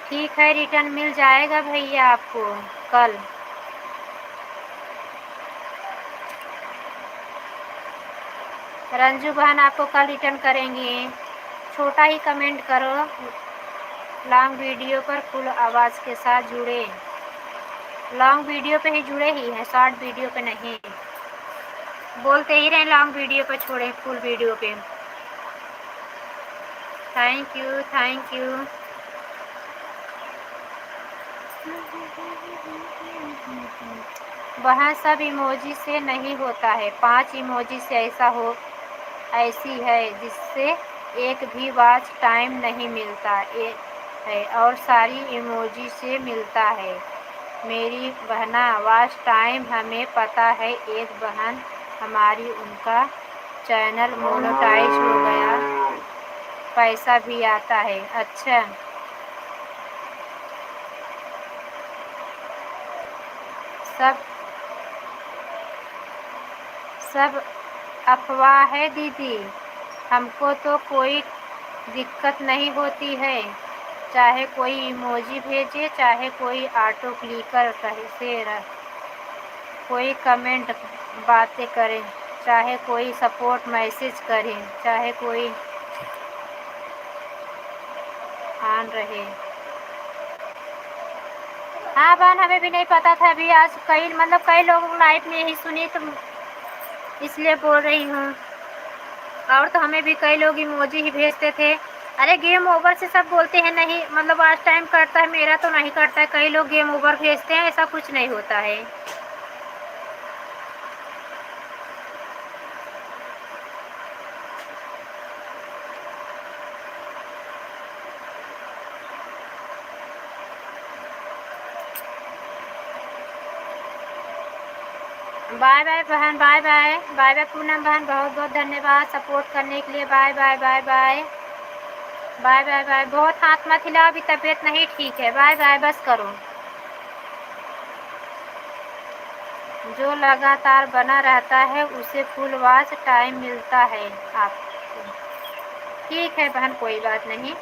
ठीक है, रिटर्न मिल जाएगा भैया आपको कल। रंजू बहन आपको कल रिटर्न करेंगी। छोटा ही कमेंट करो, लॉन्ग वीडियो पर फुल आवाज़ के साथ जुड़े। लॉन्ग वीडियो पे ही जुड़े ही हैं, शॉर्ट वीडियो पे नहीं। बोलते ही रहे लॉन्ग वीडियो पे छोड़े, फुल वीडियो पे। Thank you, thank you. वह सब इमोजी से नहीं होता है, 5 इमोजी से ऐसी है जिससे एक भी वॉच टाइम नहीं मिलता है और सारी इमोजी से मिलता है। मेरी बहना वॉच टाइम हमें पता है, एक बहन हमारी उनका चैनल मोनेटाइज हो गया, पैसा भी आता है। अच्छा, सब सब अफवाह है दीदी, हमको तो कोई दिक्कत नहीं होती है, चाहे कोई इमोजी भेजे, चाहे कोई ऑटो क्लिकर कोई कमेंट बातें करे, चाहे कोई सपोर्ट मैसेज करे, चाहे कोई ऑन रहे। हाँ बहन, हमें भी नहीं पता था, अभी आज कई लोग लाइव में यही सुनी तो इसलिए बोल रही हूँ। और तो हमें भी कई लोग इमोजी ही भेजते थे। अरे गेम ओवर से सब बोलते हैं नहीं, आज टाइम कटता है, मेरा तो नहीं कटता है। कई लोग गेम ओवर भेजते हैं, ऐसा कुछ नहीं होता है। बाय बाय बहन, bye bye, bye bye Poonam बहन, बहुत बहुत धन्यवाद सपोर्ट करने के लिए। Bye bye, bye bye, bye bye, bye. बहुत हाथ मत हिलाओ, अभी तबीयत नहीं ठीक है। बाय बाय, बस करो। जो लगातार बना रहता है उसे फुल वॉच टाइम मिलता है आपको। ठीक है बहन, कोई बात नहीं।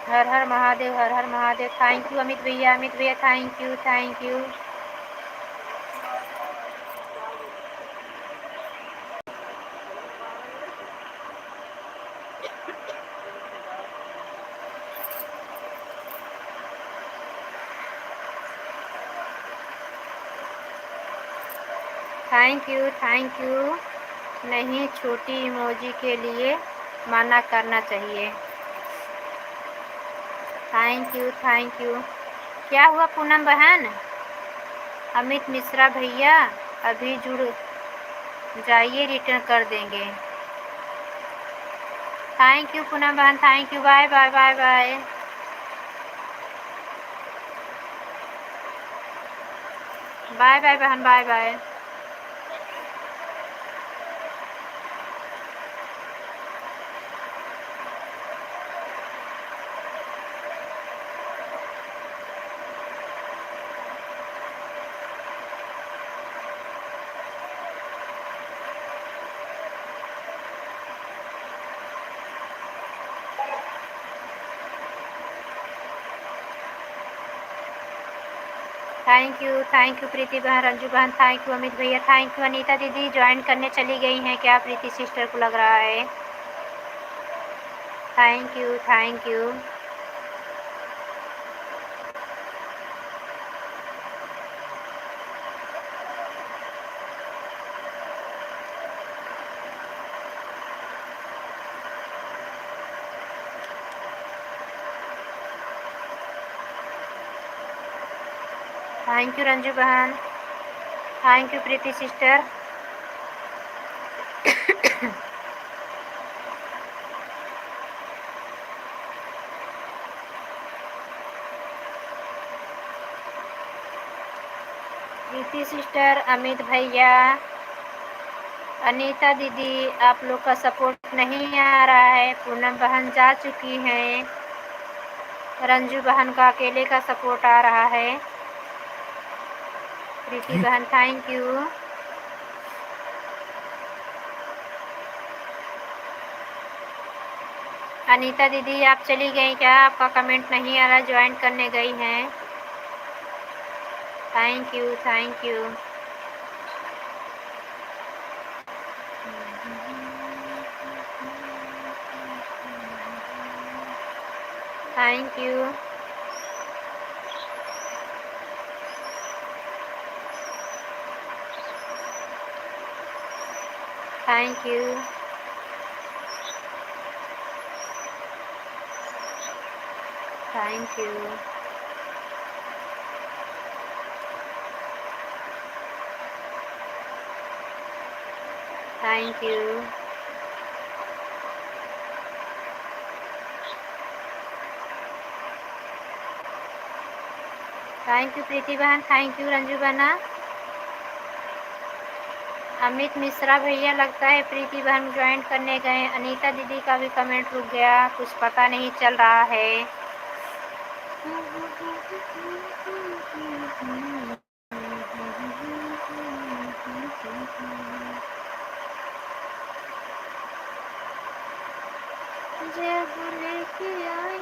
हर हर महादेव, हर हर महादेव। थैंक यू अमित भैया, अमित भैया thank you, thank you. Thank you, thank you. नहीं, छोटी इमोजी के लिए मना करना चाहिए। Thank you, thank you. क्या हुआ पूनम बहन? अमित मिश्रा भैया अभी जुड़ जाइए, रिटर्न कर देंगे। थैंक यू पूनम बहन, thank you. Bye bye, bye bye, bye bye बहन, bye bye. Thank you Preeti बहन, रंजू बहन, थैंक यू अमित भैया, थैंक यू। अनीता दीदी ज्वाइन करने चली गई हैं क्या? प्रीति सिस्टर को लग रहा है। Thank you, thank you. Thank you Ranju बहन, thank you Preeti sister. Preeti sister, Amit भैया, अनीता दीदी, आप लोग का सपोर्ट नहीं आ रहा है। पूनम बहन जा चुकी हैं, रंजू बहन का अकेले का सपोर्ट आ रहा है। प्रीति बहन थैंक यू। अनीता दीदी आप चली गई क्या? आपका कमेंट नहीं आ रहा, ज्वाइन करने गई हैं। Thank you, thank you. Thank you. Thank you. Thank you. Thank you. Thank you Preeti बहन, थैंक यू रंजू बहना। अमित मिश्रा भैया लगता है प्रीति बहन ज्वाइन करने गए। अनीता दीदी का भी कमेंट रुक गया, कुछ पता नहीं चल रहा है। जब लेके आई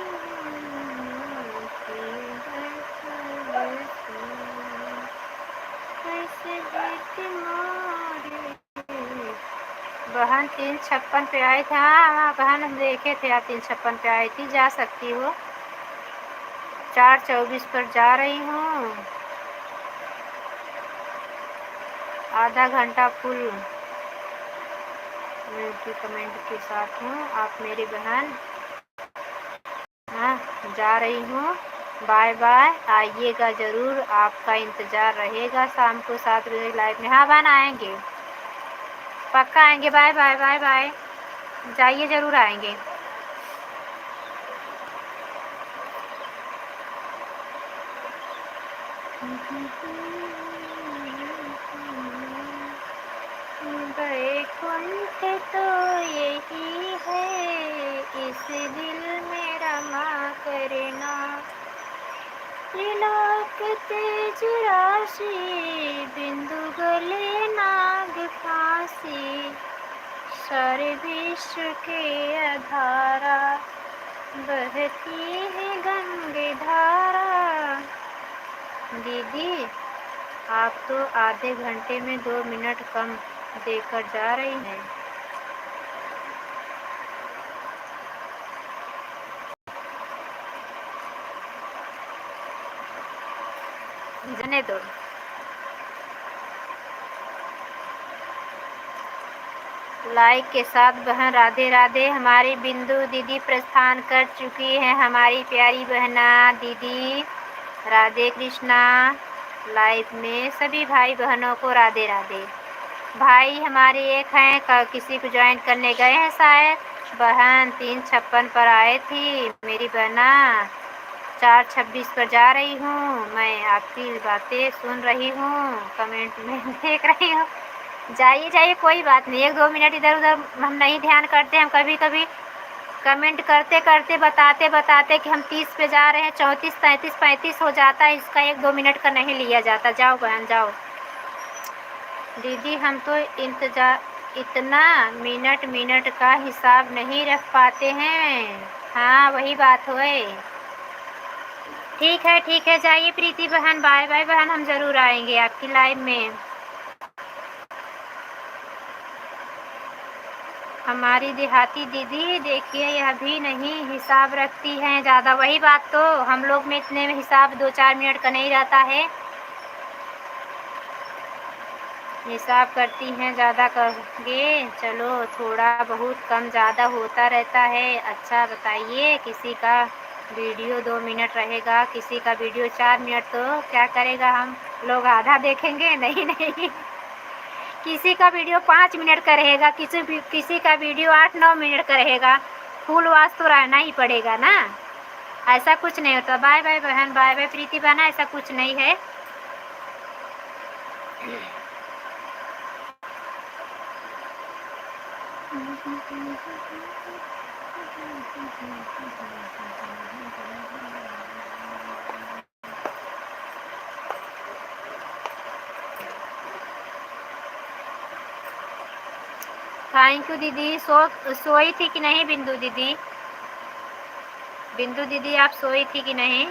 बहन 356 पे आए थे। हाँ बहन हम देखे थे, आप 356 पे आई थी, जा सकती हो। 424 पर जा रही हूँ। आधा घंटा फुल मैं कमेंट के साथ हूँ। आप मेरी बहन। हाँ जा रही हूँ। बाय बाय, आइएगा ज़रूर, आपका इंतज़ार रहेगा शाम को 7 बजे लाइव में। हाँ बहन आएंगे, पक्का आएंगे। बाय बाय बाय बाय, जाइए ज़रूर आएंगे। बैकुंठ तो यही है, इस दिल में रमा करना। त्रिलोक तेज राशि, बिंदु गले नाग फांसी। सारे विश्व के आधारा, बहती है गंगे धारा। दीदी आप तो आधे घंटे में 2 मिनट कम देकर जा रही हैं। जाने दो। लाइक के साथ बहन राधे राधे। हमारी बिंदु दीदी प्रस्थान कर चुकी हैं, हमारी प्यारी बहना दीदी। राधे कृष्णा। लाइव में सभी भाई बहनों को राधे राधे। भाई हमारे एक हैं, किसी को ज्वाइन करने गए हैं शायद। बहन 356 पर आए थी मेरी बहना। 426 पर जा रही हूँ। मैं आपकी बातें सुन रही हूँ, कमेंट में देख रही हूँ। जाइए जाइए, कोई बात नहीं, 1-2 मिनट इधर उधर हम नहीं ध्यान करते। हम कभी कभी कमेंट करते करते बताते बताते कि हम 30 पे जा रहे हैं, 34 33 35 हो जाता है। इसका 1-2 मिनट का नहीं लिया जाता। जाओ बहन जाओ। दीदी हम तो इतना मिनट मिनट का हिसाब नहीं रख पाते हैं। हाँ वही बात है। ठीक है जाइए प्रीति बहन। बाय बाय बहन, हम ज़रूर आएंगे आपकी लाइव में। हमारी देहाती दीदी देखिए यह भी नहीं हिसाब रखती हैं ज़्यादा। वही बात तो, हम लोग में इतने में हिसाब 2-4 मिनट का नहीं रहता है। हिसाब करती हैं ज़्यादा करोगे। चलो थोड़ा बहुत कम ज़्यादा होता रहता है। अच्छा बताइए, किसी का वीडियो 2 मिनट रहेगा, किसी का वीडियो 4 मिनट, तो क्या करेगा हम लोग, आधा देखेंगे? नहीं नहीं। किसी का वीडियो 5 मिनट का रहेगा, किसी का वीडियो 8-9 मिनट का रहेगा। फुल वॉच तो रहना ही पड़ेगा ना। ऐसा कुछ नहीं होता। बाय बाय बहन, बाय बाय प्रीति बहन, ऐसा कुछ नहीं है। थैंक यू दीदी। सोई थी कि नहीं बिंदु दीदी? बिंदु दीदी आप सोई थी कि नहीं?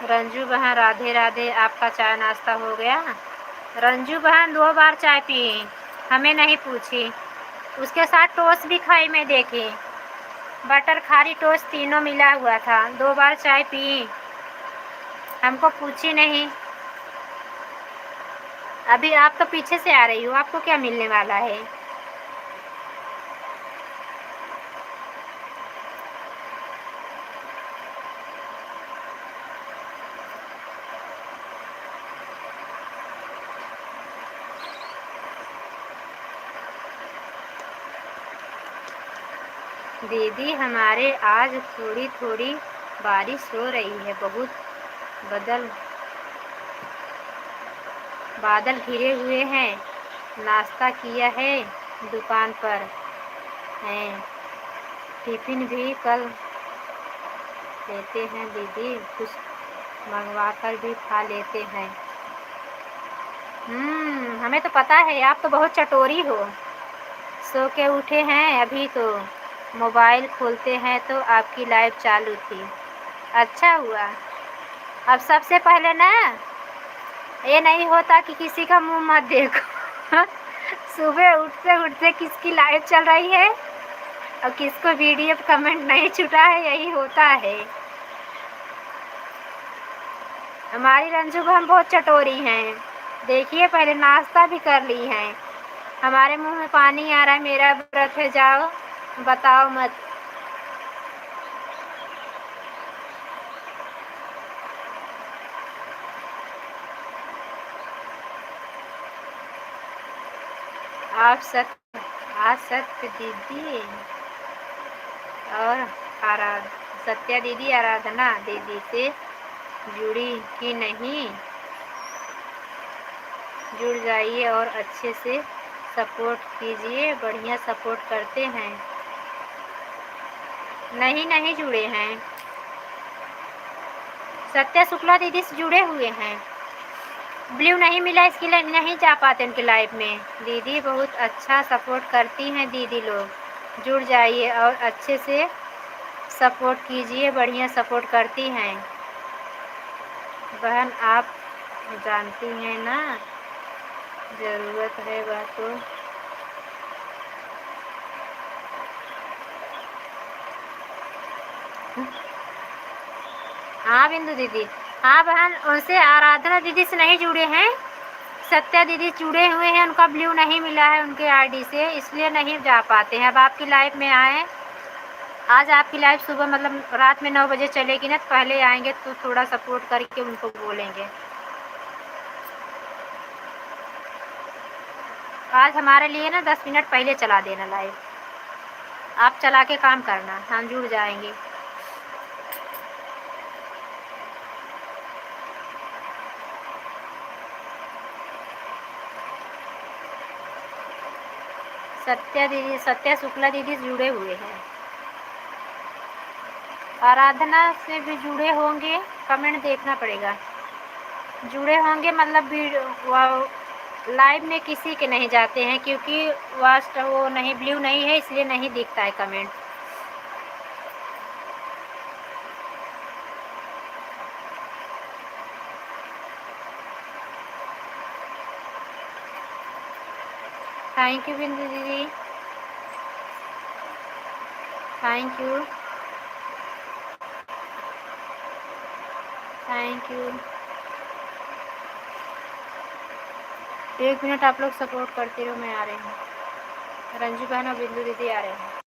रंजू बहन राधे राधे। आपका चाय नाश्ता हो गया? रंजू बहन 2 बार चाय पी, हमें नहीं पूछी। उसके साथ टोस्ट भी खाई, मैं देखी, बटर खारी टोस्ट तीनों मिला हुआ था। 2 बार चाय पी, हमको पूछी नहीं। अभी आप तो पीछे से आ रही हो, आपको क्या मिलने वाला है? दीदी हमारे आज थोड़ी थोड़ी बारिश हो रही है, बहुत बादल घिरे हुए हैं। नाश्ता किया है, दुकान पर हैं, टिफिन भी कल लेते हैं दीदी, कुछ मंगवा कर भी खा लेते हैं। हमें तो पता है, आप तो बहुत चटोरी हो। सो के उठे हैं अभी तो, मोबाइल खोलते हैं तो आपकी लाइव चालू थी। अच्छा हुआ। अब सबसे पहले ना ये नहीं होता कि किसी का मुंह मत देखो। सुबह उठते उठते किसकी लाइव चल रही है और किसको वीडियो कमेंट नहीं छूटा है, यही होता है। हमारी रंजू बहन बहुत चटोरी हैं। देखिए पहले नाश्ता भी कर ली हैं। हमारे मुंह में पानी आ रहा है, मेरा व्रत है, जाओ बताओ मत। आप सत्य दीदी और सत्या दीदी आराधना दीदी से जुड़ी कि नहीं, जुड़ जाइए और अच्छे से सपोर्ट कीजिए, बढ़िया सपोर्ट करते हैं। नहीं जुड़े हैं, सत्या शुक्ला दीदी से जुड़े हुए हैं। ब्लू नहीं मिला, इसके लिए नहीं जा पाते उनके लाइफ में। दीदी बहुत अच्छा सपोर्ट करती हैं दीदी लोग, जुड़ जाइए और अच्छे से सपोर्ट कीजिए, बढ़िया सपोर्ट करती हैं। बहन आप जानती हैं ना, ज़रूरत है वह तो। हाँ बिंदु दीदी, हाँ बहन, उनसे आराधना दीदी से नहीं जुड़े हैं, सत्या दीदी जुड़े हुए हैं, उनका ब्लू नहीं मिला है उनके आईडी से, इसलिए नहीं जा पाते हैं। अब आपकी लाइव में आए, आज आपकी लाइव सुबह मतलब रात में 9 बजे चलेगी ना, तो पहले आएंगे तो थोड़ा सपोर्ट करके उनको बोलेंगे। आज हमारे लिए ना 10 मिनट पहले चला देना लाइव, आप चला के काम करना, हम जुड़ जाएंगे। सत्या शुक्ला दीदी जुड़े हुए हैं, आराधना से भी जुड़े होंगे, कमेंट देखना पड़ेगा। जुड़े होंगे मतलब लाइव में किसी के नहीं जाते हैं, क्योंकि वो नहीं, ब्लू नहीं है, इसलिए नहीं दिखता है कमेंट। थैंक यू बिंदु दीदी, thank you, thank you. 1 minute आप लोग सपोर्ट करते रहो, मैं आ रही हूँ। रंजू बहन और बिंदु दीदी आ रहे हैं।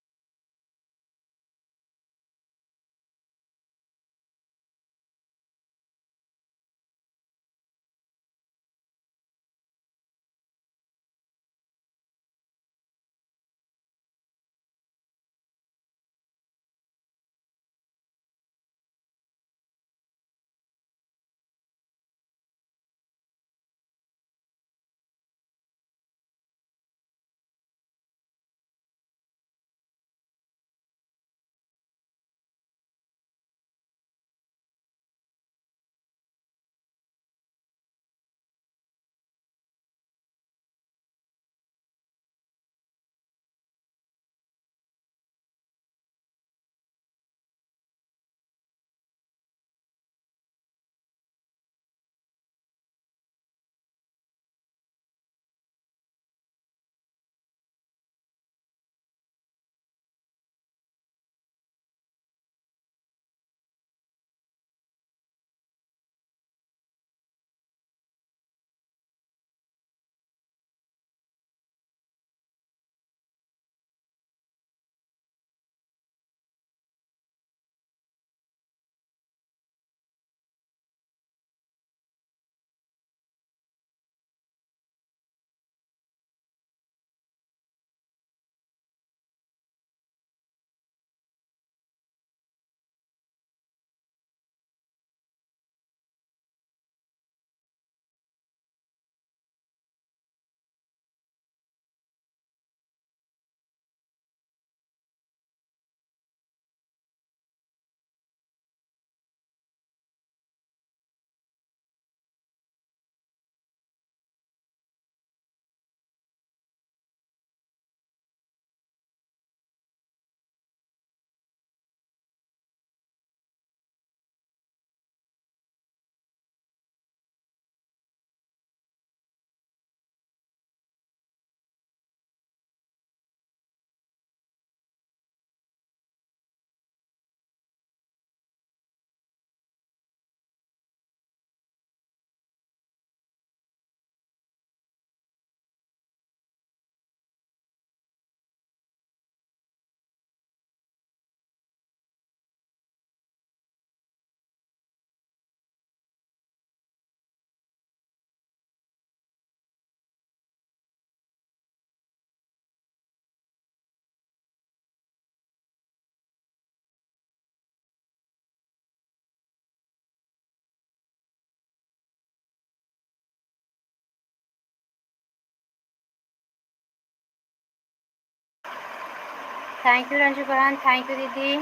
थैंक यू रंजू बहन, थैंक यू दीदी,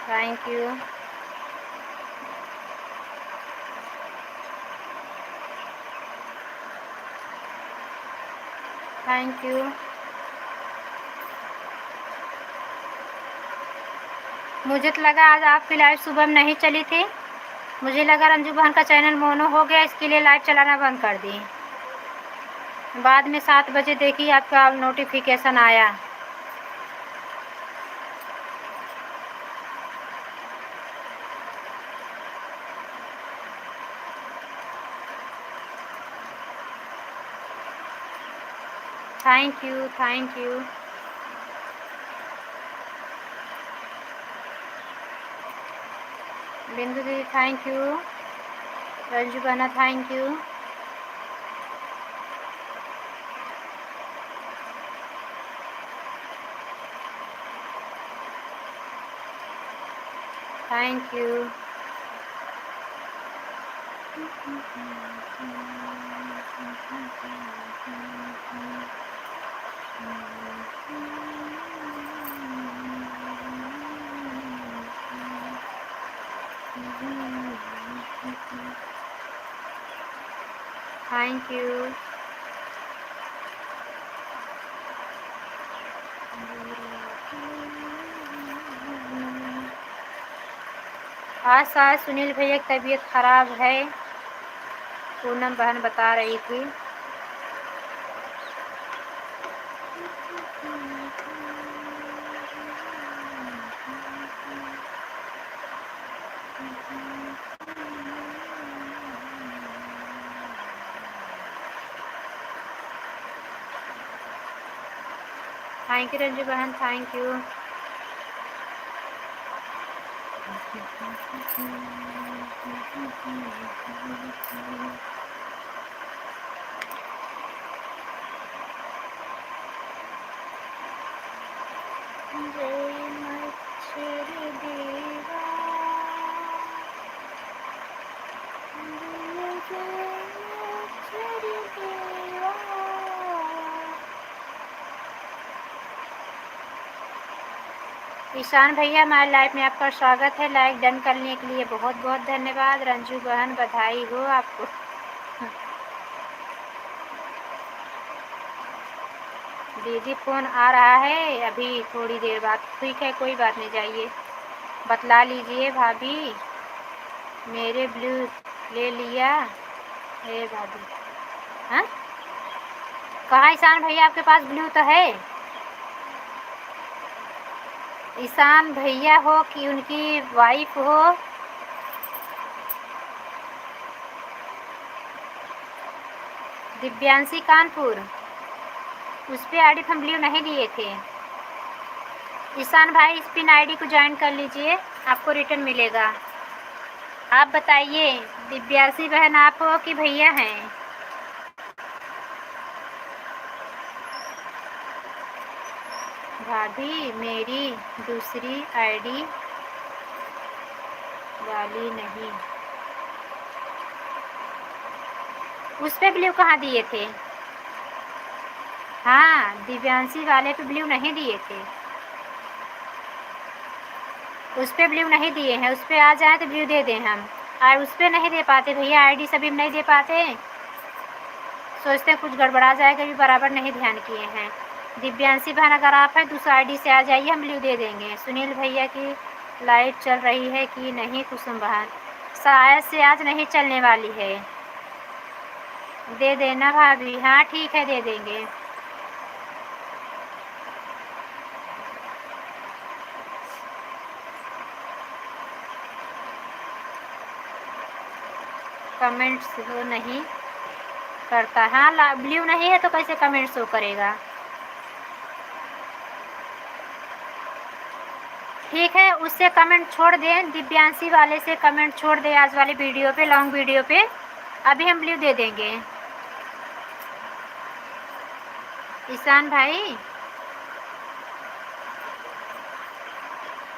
थैंक यू। Thank you. मुझे तो लगा आज आपकी लाइव सुबह में नहीं चली थी, मुझे लगा रंजू बहन का चैनल मोनो हो गया, इसके लिए लाइव चलाना बंद कर दी। बाद में 7 बजे देखी आपका नोटिफिकेशन आया। Thank you, thank you. बिंदु दीदी थैंक यू, रंजू बहना thank you. Thank you. Thank you. आज शायद सुनील भैया की तबीयत खराब है, पूनम बहन बता रही थी। थैंक यू रंजू बहन, थैंक यू। ईशान भैया हमारे लाइव में आपका स्वागत है, लाइक डन करने के लिए बहुत बहुत धन्यवाद। रंजू बहन बधाई हो आपको। दीदी फ़ोन आ रहा है अभी थोड़ी देर बाद, ठीक है कोई बात नहीं, जाइए बतला लीजिए भाभी मेरे ब्लू ले लिया है भाभी। हाँ कहाँ ईशान भैया आपके पास ब्लू तो है? ईशान भैया हो कि उनकी वाइफ हो? दिव्यांशी कानपुर, उस पर आईडी हम ब्लू नहीं लिए थे। ईशान भाई इस पिन आईडी को ज्वाइन कर लीजिए, आपको रिटर्न मिलेगा। आप बताइए दिव्यांशी बहन आप हो कि भैया हैं? भाभी मेरी दूसरी आईडी वाली नहीं, उस पे ब्लू कहाँ दिए थे? हाँ दिव्यांशी वाले पे ब्लू नहीं दिए थे, उस पे ब्लू नहीं दिए हैं, उस पे आ जाए तो ब्लू दे दें हम। और उस पे नहीं दे पाते भैया, आईडी सभी में नहीं दे पाते, सोचते हैं कुछ गड़बड़ा जाएगा, भी बराबर नहीं ध्यान किए हैं। दिव्यांशी बहन अगर आप है दूसरा आईडी से आ जाइए, हम ब्लू दे देंगे। सुनील भैया की लाइव चल रही है कि नहीं? कुसुम बहन शायद से आज नहीं चलने वाली है, दे देना भाभी। हाँ ठीक है दे देंगे। कमेंट्स हो नहीं करता, हाँ ब्लू नहीं है तो कैसे कमेंट शो करेगा? ठीक है उससे कमेंट छोड़ दें, दिव्यांशी वाले से कमेंट छोड़ दें आज वाले वीडियो पे, लॉन्ग वीडियो पे, अभी हम ब्लू दे देंगे। ईशान भाई,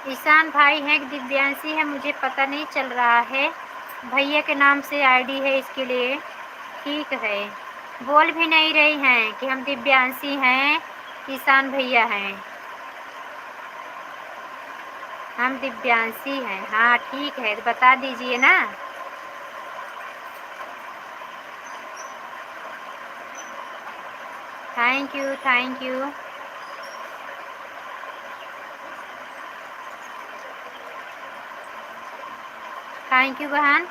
ईशान भाई हैं कि दिव्यांशी है मुझे पता नहीं चल रहा है, भैया के नाम से आईडी है इसके लिए। ठीक है बोल भी नहीं रही हैं कि हम दिव्यांशी हैं, किसान भैया हैं। हम दिव्यांशी हैं। हाँ ठीक है, तो बता दीजिए ना। Thank you, thank you. Thank you बहन।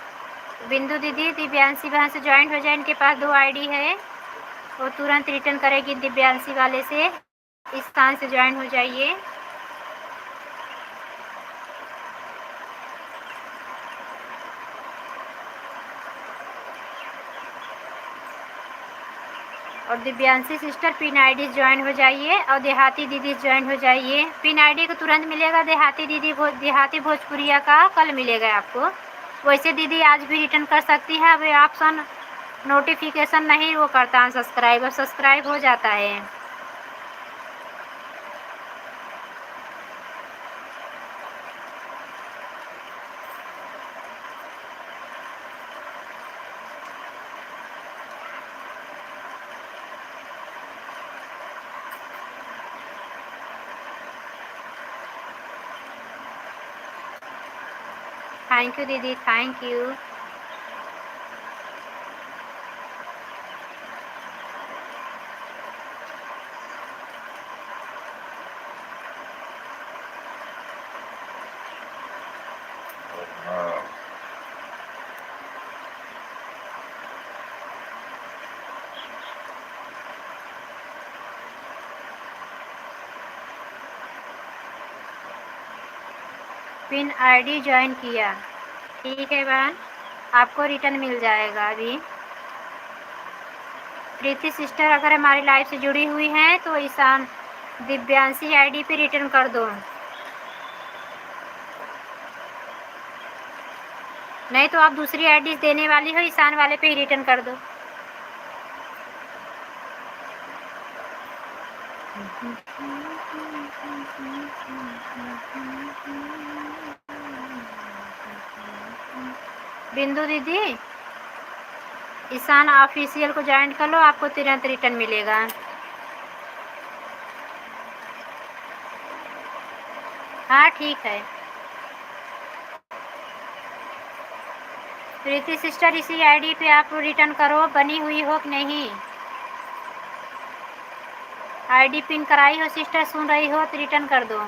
बिंदु दीदी दिव्यांशी बहन से ज्वाइन हो जाए। इनके पास 2 आईडी है, वो तुरंत रिटर्न करेगी दिव्यांशी वाले से। इस स्थान से ज्वाइन हो जाइए। और Divyanshi sister pin ID join हो जाइए, और देहाती दीदी ज्वाइन हो जाइए। पिन आईडी को तुरंत मिलेगा देहाती दीदी देहाती भोजपुरिया का कल मिलेगा आपको। वैसे दीदी आज भी रिटर्न कर सकती है। अब ऑप्शन नोटिफिकेशन नहीं वो करता है सब्सक्राइब, अब सब्सक्राइब हो जाता है। थैंक यू दीदी, thank you. Pin ID join किया, ठीक है बहन, आपको रिटर्न मिल जाएगा अभी। प्रीति सिस्टर अगर हमारी लाइव से जुड़ी हुई हैं तो ईशान दिव्यांशी आईडी पे रिटर्न कर दो, नहीं तो आप दूसरी आईडी देने वाली हो, ईशान वाले पे ही रिटर्न कर दो। बिंदु दीदी ईशान ऑफिशियल को ज्वाइन कर लो, आपको तुरंत रिटर्न मिलेगा। हाँ ठीक है। प्रीति सिस्टर इसी आईडी पे आप रिटर्न करो, बनी हुई हो कि नहीं। आईडी पिन कराई हो सिस्टर, सुन रही हो तो रिटर्न कर दो।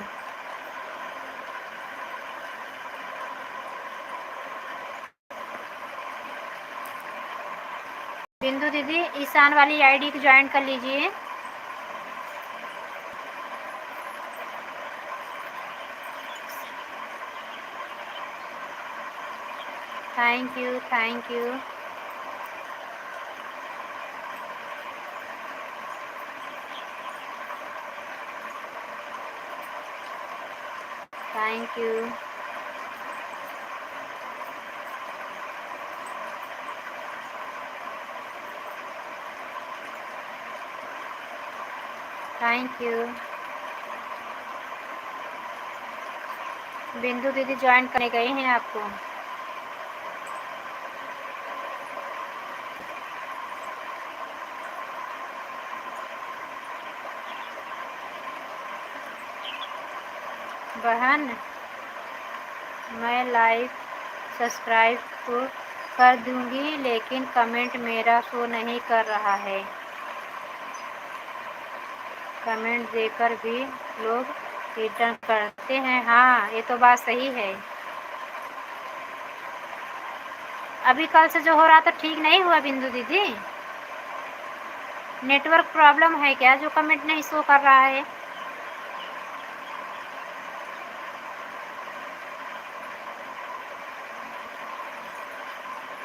बिंदु दीदी ईशान वाली आईडी को ज्वाइन कर लीजिए। Thank you, thank you. Thank you. Thank you. बिंदु दीदी ज्वाइन करने गई हैं आपको। बहन मैं लाइव सब्सक्राइब तो कर दूंगी, लेकिन कमेंट मेरा शो नहीं कर रहा है। कमेंट देकर भी लोग रिटर्न करते हैं। हाँ ये तो बात सही है। अभी कल से जो हो रहा था ठीक नहीं हुआ बिंदु दीदी, नेटवर्क प्रॉब्लम है क्या जो कमेंट नहीं शो कर रहा है।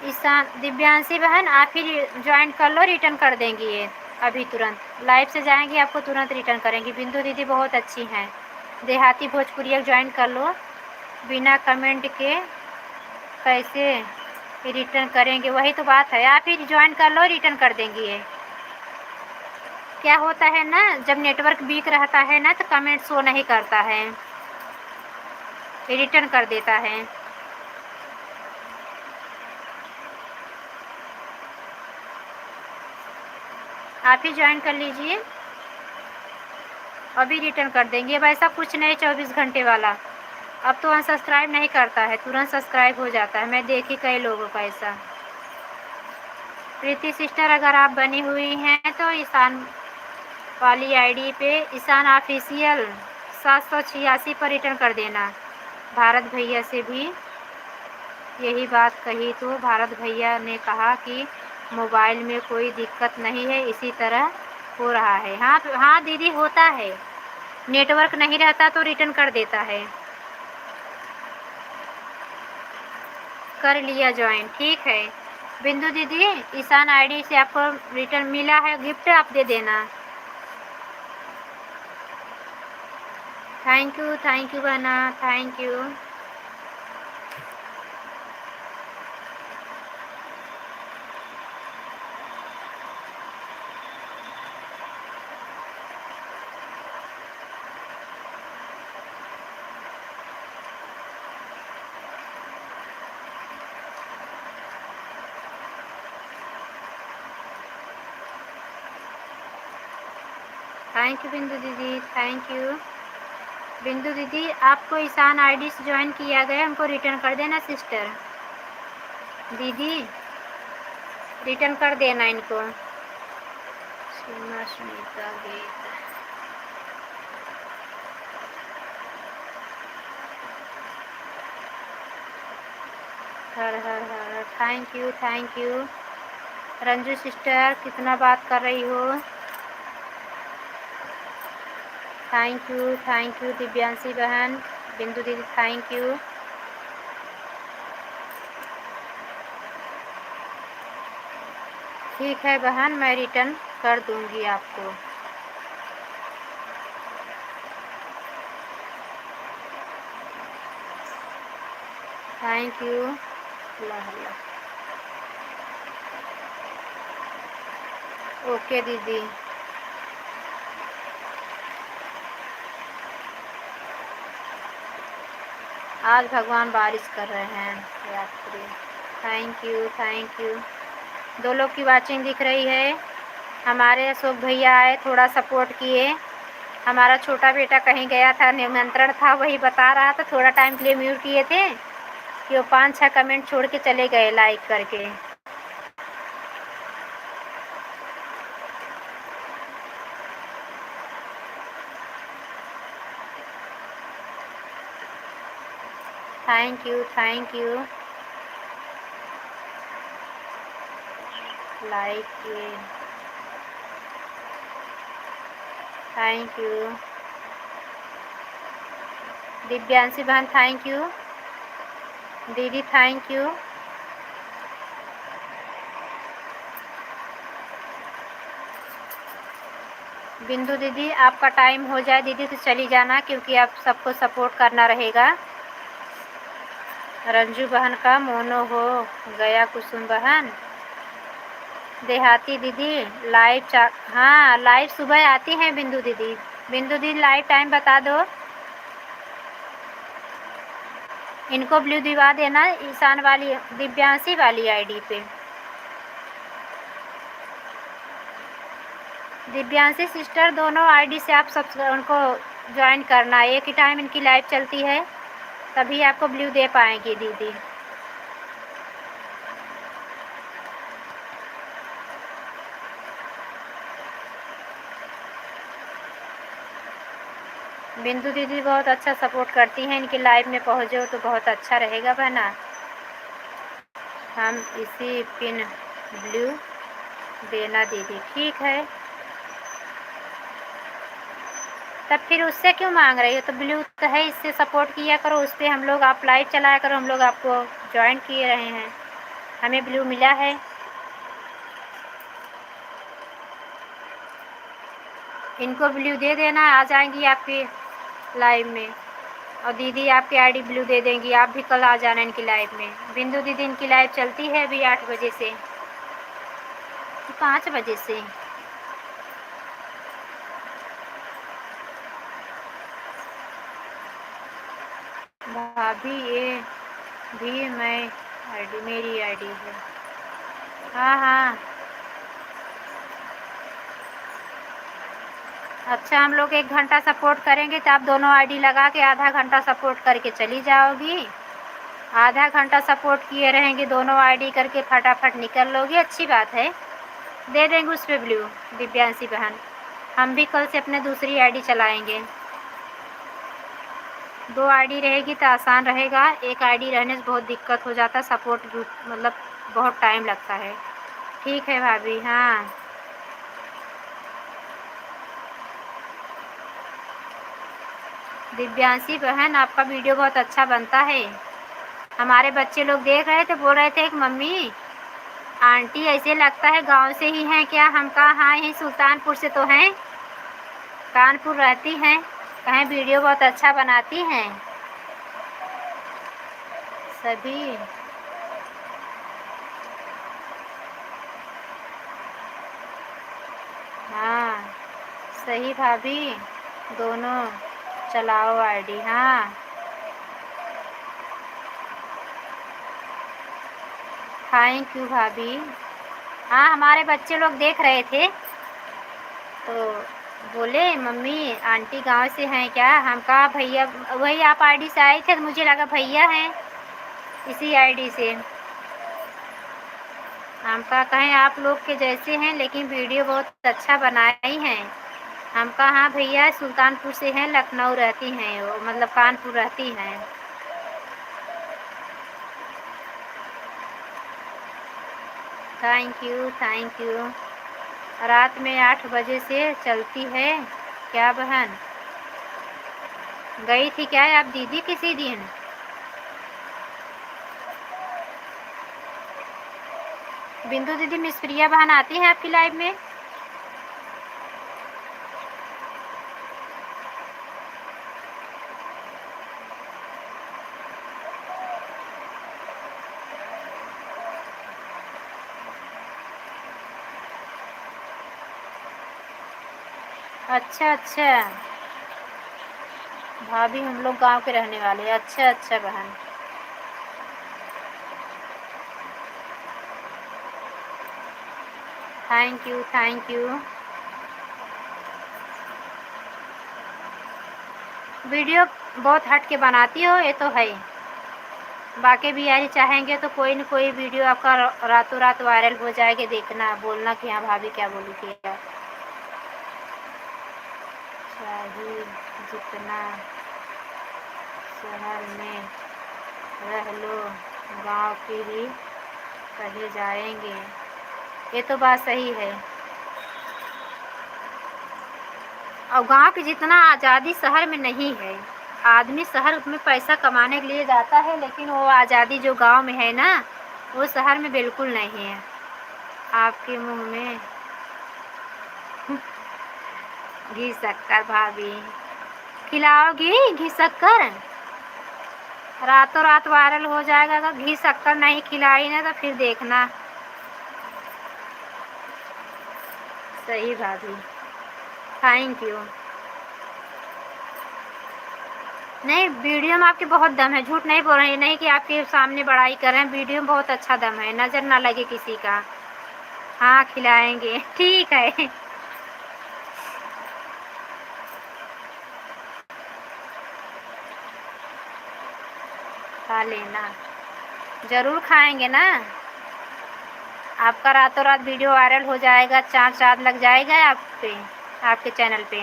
ईशान दिव्यांशी बहन आप ही ज्वाइन कर लो, रिटर्न कर देंगी ये अभी तुरंत। लाइव से जाएंगी आपको तुरंत रिटर्न करेंगी। बिंदु दीदी बहुत अच्छी हैं। देहाती भोजपुरिया ज्वाइन कर लो, बिना कमेंट के कैसे रिटर्न करेंगे, वही तो बात है। आप ही ज्वाइन कर लो, रिटर्न कर देंगी ये। क्या होता है ना, जब नेटवर्क वीक रहता है ना तो कमेंट शो नहीं करता है, रिटर्न कर देता है। आप ही ज्वाइन कर लीजिए, अभी रिटर्न कर देंगे। अब ऐसा कुछ नहीं 24 घंटे वाला, अब तो अनसब्सक्राइब नहीं करता है, तुरंत सब्सक्राइब हो जाता है। मैं देखी कई लोगों का ऐसा। प्रीति सिस्टर अगर आप बनी हुई हैं तो ईशान वाली आईडी पे ईशान ऑफिशियल 786 पर रिटर्न कर देना। भारत भैया से भी यही बात कही तो भारत भैया ने कहा कि मोबाइल में कोई दिक्कत नहीं है, इसी तरह हो रहा है। हाँ हाँ दीदी, होता है, नेटवर्क नहीं रहता तो रिटर्न कर देता है। कर लिया ज्वाइन, ठीक है। बिंदु दीदी, ईशान आईडी से आपको रिटर्न मिला है, गिफ्ट आप दे देना। थैंक यू बहना, थैंक यू। थैंक यू बिंदु दीदी, थैंक यू। बिंदु दीदी, आपको ईशान आईडी से ज्वाइन किया गया, उनको रिटर्न कर देना सिस्टर। दीदी रिटर्न कर देना इनको। सीमा सुनीता गीत, हर हर हर, थैंक यू। रंजू सिस्टर, कितना बात कर रही हो? थैंक यू दिव्यांशी बहन। बिंदु दीदी थैंक यू। ठीक है बहन, मैं रिटर्न कर दूंगी आपको। Thank you. Allah Allah. Okay दीदी। आज भगवान बारिश कर रहे हैं यात्री। Thank you. दो लोग की वाचिंग दिख रही है। हमारे अशोक भैया आए, थोड़ा सपोर्ट किए। हमारा छोटा बेटा कहीं गया था, निमंत्रण था, वही बता रहा था, थोड़ा टाइम के लिए म्यूट किए थे कि वो 5-6 कमेंट छोड़ के चले गए लाइक करके। Thank you. लाइक किए, थैंक यू। दिव्यांशी बहन थैंक यू। दीदी थैंक यू। बिंदु दीदी, आपका टाइम हो जाए दीदी तो चली जाना, क्योंकि आप सबको सपोर्ट करना रहेगा। रंजू बहन का मोनो हो गया। कुसुम बहन, देहाती दीदी लाइव हाँ लाइव सुबह आती हैं बिंदु दीदी। बिंदु दीदी लाइव टाइम बता दो। इनको ब्लू दिवा देना ईशान वाली दिव्यांशी वाली आईडी पे। दिव्यांशी सिस्टर, दोनों आईडी से आप सब उनको ज्वाइन करना, एक ही टाइम इनकी लाइव चलती है, तभी आपको ब्लू दे पाएंगी दीदी। बिंदु दीदी बहुत अच्छा सपोर्ट करती हैं, इनकी लाइव में पहुँचो तो बहुत अच्छा रहेगा बहना। हम इसी पिन ब्लू देना दीदी, ठीक है। तब फिर उससे क्यों मांग रही हो? तो ब्लू तो है, इससे सपोर्ट किया करो, उस पर हम लोग, आप लाइव चलाया करो, हम लोग आपको ज्वाइन किए रहे हैं, हमें ब्लू मिला है। इनको ब्लू दे देना, आ जाएंगी आपकी लाइव में, और दीदी आपकी आईडी ब्लू दे देंगी। आप भी कल आ जाना इनकी लाइव में। बिंदु दीदी इनकी लाइव चलती है अभी 8 बजे से 5 बजे से। भाभी ये भी मेरी आईडी है। हाँ हाँ अच्छा, हम लोग 1 घंटा सपोर्ट करेंगे तो आप दोनों आईडी लगा के आधा घंटा सपोर्ट करके चली जाओगी। आधा घंटा सपोर्ट किए रहेंगे, दोनों आईडी करके फटाफट निकल लोगी, अच्छी बात है। दे देंगे उस पे ब्लू, दिव्यांशी बहन। हम भी कल से अपने दूसरी आईडी चलाएंगे। 2 आईडी रहेगी तो आसान रहेगा, एक आईडी रहने से बहुत दिक्कत हो जाता है, सपोर्ट ग्रुप मतलब बहुत टाइम लगता है। ठीक है भाभी। हाँ, दिव्यांशी बहन आपका वीडियो बहुत अच्छा बनता है। हमारे बच्चे लोग देख रहे थे, बोल रहे थे कि मम्मी आंटी ऐसे लगता है गांव से ही हैं क्या? हम कहा हाँ, यहीं सुल्तानपुर से तो हैं, कानपुर रहती हैं। कहें वीडियो बहुत अच्छा बनाती हैं सभी। हाँ सही भाभी, दोनों चलाओ आईडी। हाँ थैंक यू भाभी। हाँ, हमारे बच्चे लोग देख रहे थे तो बोले मम्मी आंटी गांव से हैं क्या? हम कहा भैया, वही आप आईडी से आए थे तो मुझे लगा भैया हैं इसी आईडी से। हम कहा कहें आप लोग के जैसे हैं लेकिन वीडियो बहुत अच्छा बनाई हैं। हम कहा हाँ भैया सुल्तानपुर से हैं, लखनऊ रहती हैं वो, मतलब कानपुर रहती हैं। Thank you thank you. रात में 8 बजे से चलती है क्या बहन? गई थी क्या आप दीदी किसी दिन? बिंदु दीदी मिस प्रिया बहन आती हैं आपकी लाइव में? अच्छा अच्छा भाभी, हम लोग गांव के रहने वाले हैं। अच्छा अच्छा बहन, thank you thank you. Video बहुत हट के बनाती हो ये तो है। बाकी भी यारी चाहेंगे तो कोई न कोई वीडियो आपका रातों रात वायरल हो जाएगा, देखना बोलना कि हाँ भाभी क्या बोली थी यार। चाहिए जितना शहर में रह लो, गांव की ही कहे जाएंगे। ये तो बात सही है। और गांव की जितना आज़ादी शहर में नहीं है। आदमी शहर में पैसा कमाने के लिए जाता है लेकिन वो आज़ादी जो गांव में है ना, वो शहर में बिल्कुल नहीं है। आपके मुंह में घी शक्कर भाभी, खिलाओगी घी शक्कर? रातों रात वायरल हो जाएगा। अगर घी शक्कर नहीं खिलाई ना तो फिर देखना। सही भाभी, थैंक यू। नहीं, वीडियो में आपके बहुत दम है, झूठ नहीं बोल रहे हैं, नहीं कि आपके सामने बड़ाई कर रहे हैं, वीडियो में बहुत अच्छा दम है, नज़र ना लगे किसी का। हाँ खिलाएंगे, ठीक है। खा लेना, ज़रूर खाएंगे ना। आपका रातों रात वीडियो वायरल हो जाएगा, चार चाँद लग जाएगा आप पे, आपके चैनल पे।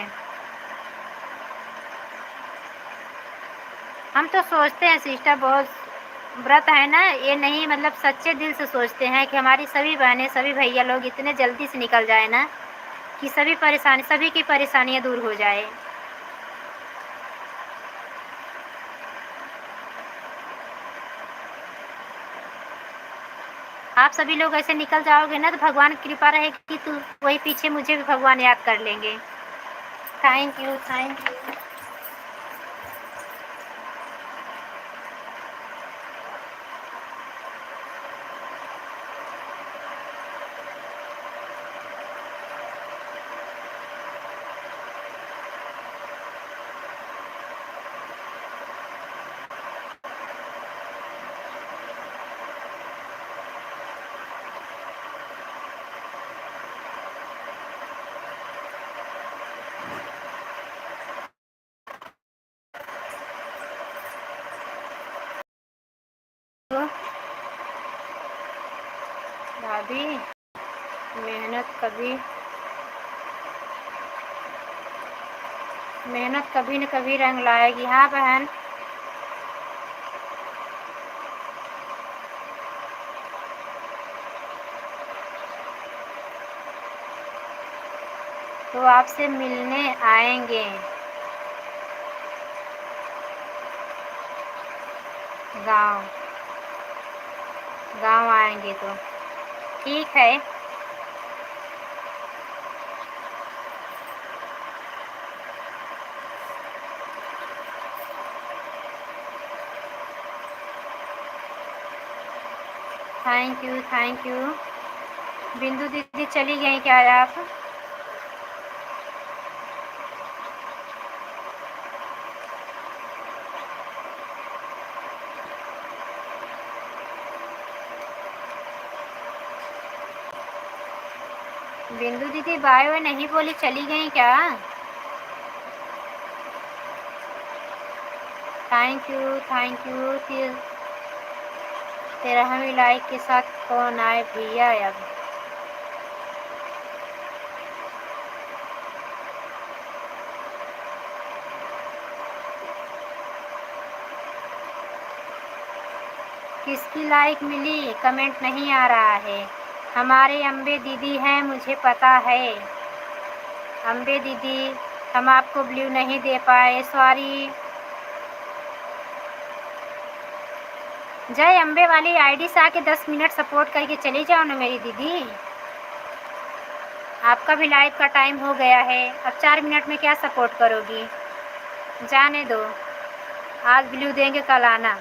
हम तो सोचते हैं सिस्टर, बहुत व्रत है ना ये, नहीं मतलब सच्चे दिल से सोचते हैं कि हमारी सभी बहनें सभी भैया लोग इतने जल्दी से निकल जाए ना, कि सभी की परेशानियाँ दूर हो जाए। आप सभी लोग ऐसे निकल जाओगे ना तो भगवान की कृपा रहेगी, तो वही पीछे मुझे भी भगवान याद कर लेंगे। Thank you thank you. भाभी मेहनत कभी न कभी रंग लाएगी। हाँ बहन, तो आपसे मिलने आएंगे गांव आएंगे तो ठीक है। Thank you. बिंदु दीदी चली गई क्या आप? बिंदु दीदी बाय बाय नहीं बोली, चली गई क्या? Thank you. 13वीं लाइक के साथ कौन आए भैया? अब किसकी लाइक मिली? कमेंट नहीं आ रहा है। हमारे अम्बे दीदी हैं, मुझे पता है। अम्बे दीदी, हम आपको ब्लू नहीं दे पाए, सॉरी। जय अम्बे वाली आईडी से आके 10 मिनट सपोर्ट करके चली जाओ ना मेरी दीदी। आपका भी लाइव का टाइम हो गया है, अब 4 मिनट में क्या सपोर्ट करोगी? जाने दो, आज ब्लू देंगे, कल आना।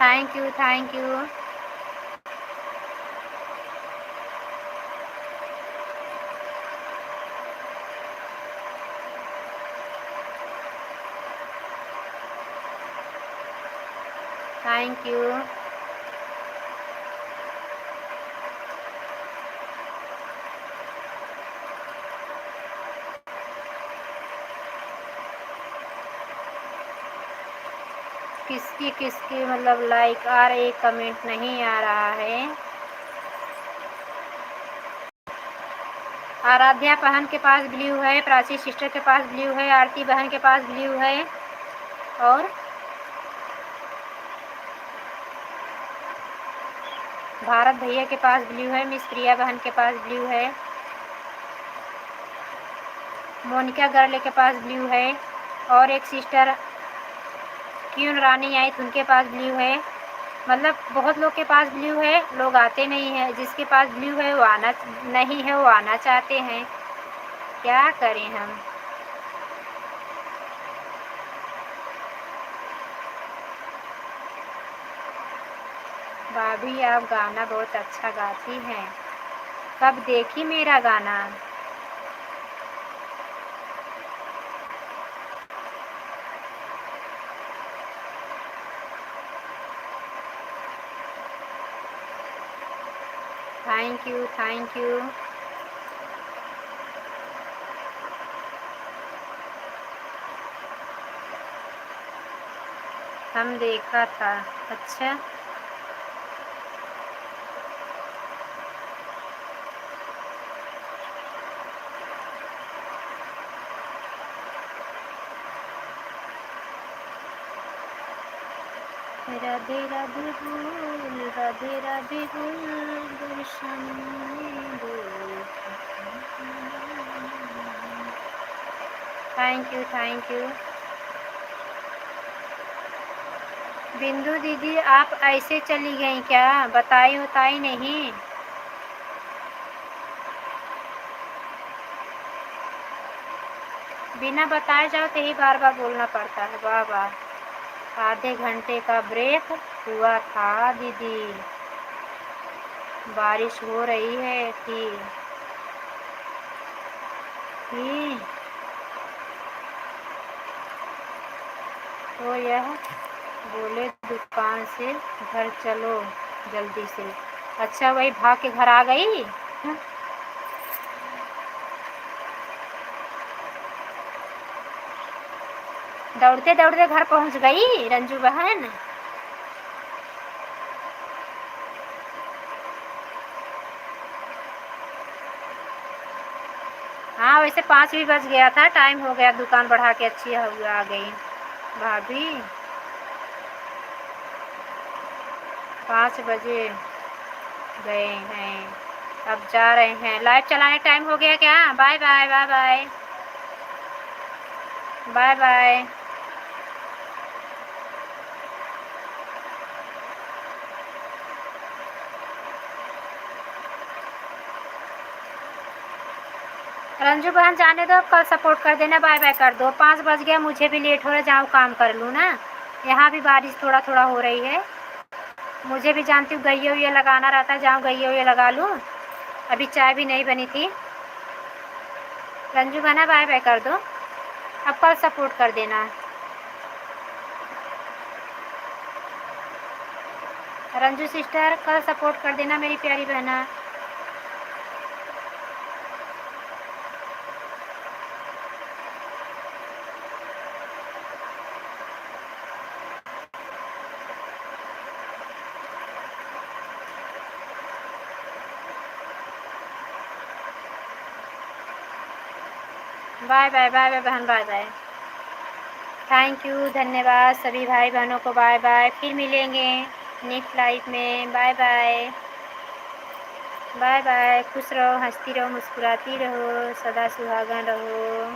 Thank you. Thank you. किसकी मतलब लाइक आ रही, कमेंट नहीं आ रहा है। आराध्या बहन के पास ब्लू है, प्राची सिस्टर के पास ब्लू है, आरती बहन के पास ब्लू है, और भारत भैया के पास ब्लू है, मिस प्रिया बहन के पास ब्लू है, मोनिका गर्ल के पास ब्लू है, और एक सिस्टर क्यों रानी आई थी उनके पास ब्लू है। मतलब बहुत लोग के पास ब्लू है, लोग आते नहीं हैं। जिसके पास ब्लू है वो आना नहीं है, वो आना चाहते हैं, क्या करें हम। भाभी आप गाना बहुत अच्छा गाती हैं, कब देखी मेरा गाना? Thank you. हम देखा था। अच्छा, राधे राधे बोल, राधे राधे बोल, दर्शन दो। Thank you. बिंदु दीदी आप ऐसे चली गई क्या? बताई नहीं। बिना बताए जाओ तो ही बार बार बोलना पड़ता है। वाह वाह, आधे घंटे का ब्रेक हुआ था दीदी, बारिश हो रही है कि तो यह बोले दुकान से घर चलो जल्दी से। अच्छा, वही भाग के घर आ गई। दौड़ते दौड़ते घर पहुंच गई रंजू बहन। हाँ वैसे 5 भी बज गया था, टाइम हो गया, दुकान बढ़ा के अच्छी आ गई भाभी। 5 बजे गए हैं, अब जा रहे हैं। लाइट चलाने टाइम हो गया क्या? Bye bye bye bye bye bye. Ranju बहन जाने दो, कल सपोर्ट कर देना, बाय बाय कर दो। 5 बज गया, मुझे भी लेट हो रहा है, जाऊँ काम कर लूँ ना। यहाँ भी बारिश थोड़ा थोड़ा हो रही है, मुझे भी जानती हूँ गइये उइये लगाना रहता है, जाऊँ गइये उइये लगा लूँ। अभी चाय भी नहीं बनी थी। रंजू बहना बाय बाय कर दो, अब कल सपोर्ट कर देना। रंजू सिस्टर कल सपोर्ट कर देना मेरी प्यारी बहना। बाय बाय बाय बाय बहन, बाय बाय। थैंक यू, धन्यवाद सभी भाई बहनों को। बाय बाय, फिर मिलेंगे नेक्स्ट लाइफ में। Bye bye bye bye. खुश रहो, हंसती रहो, मुस्कुराती रहो, सदा सुहागन रहो।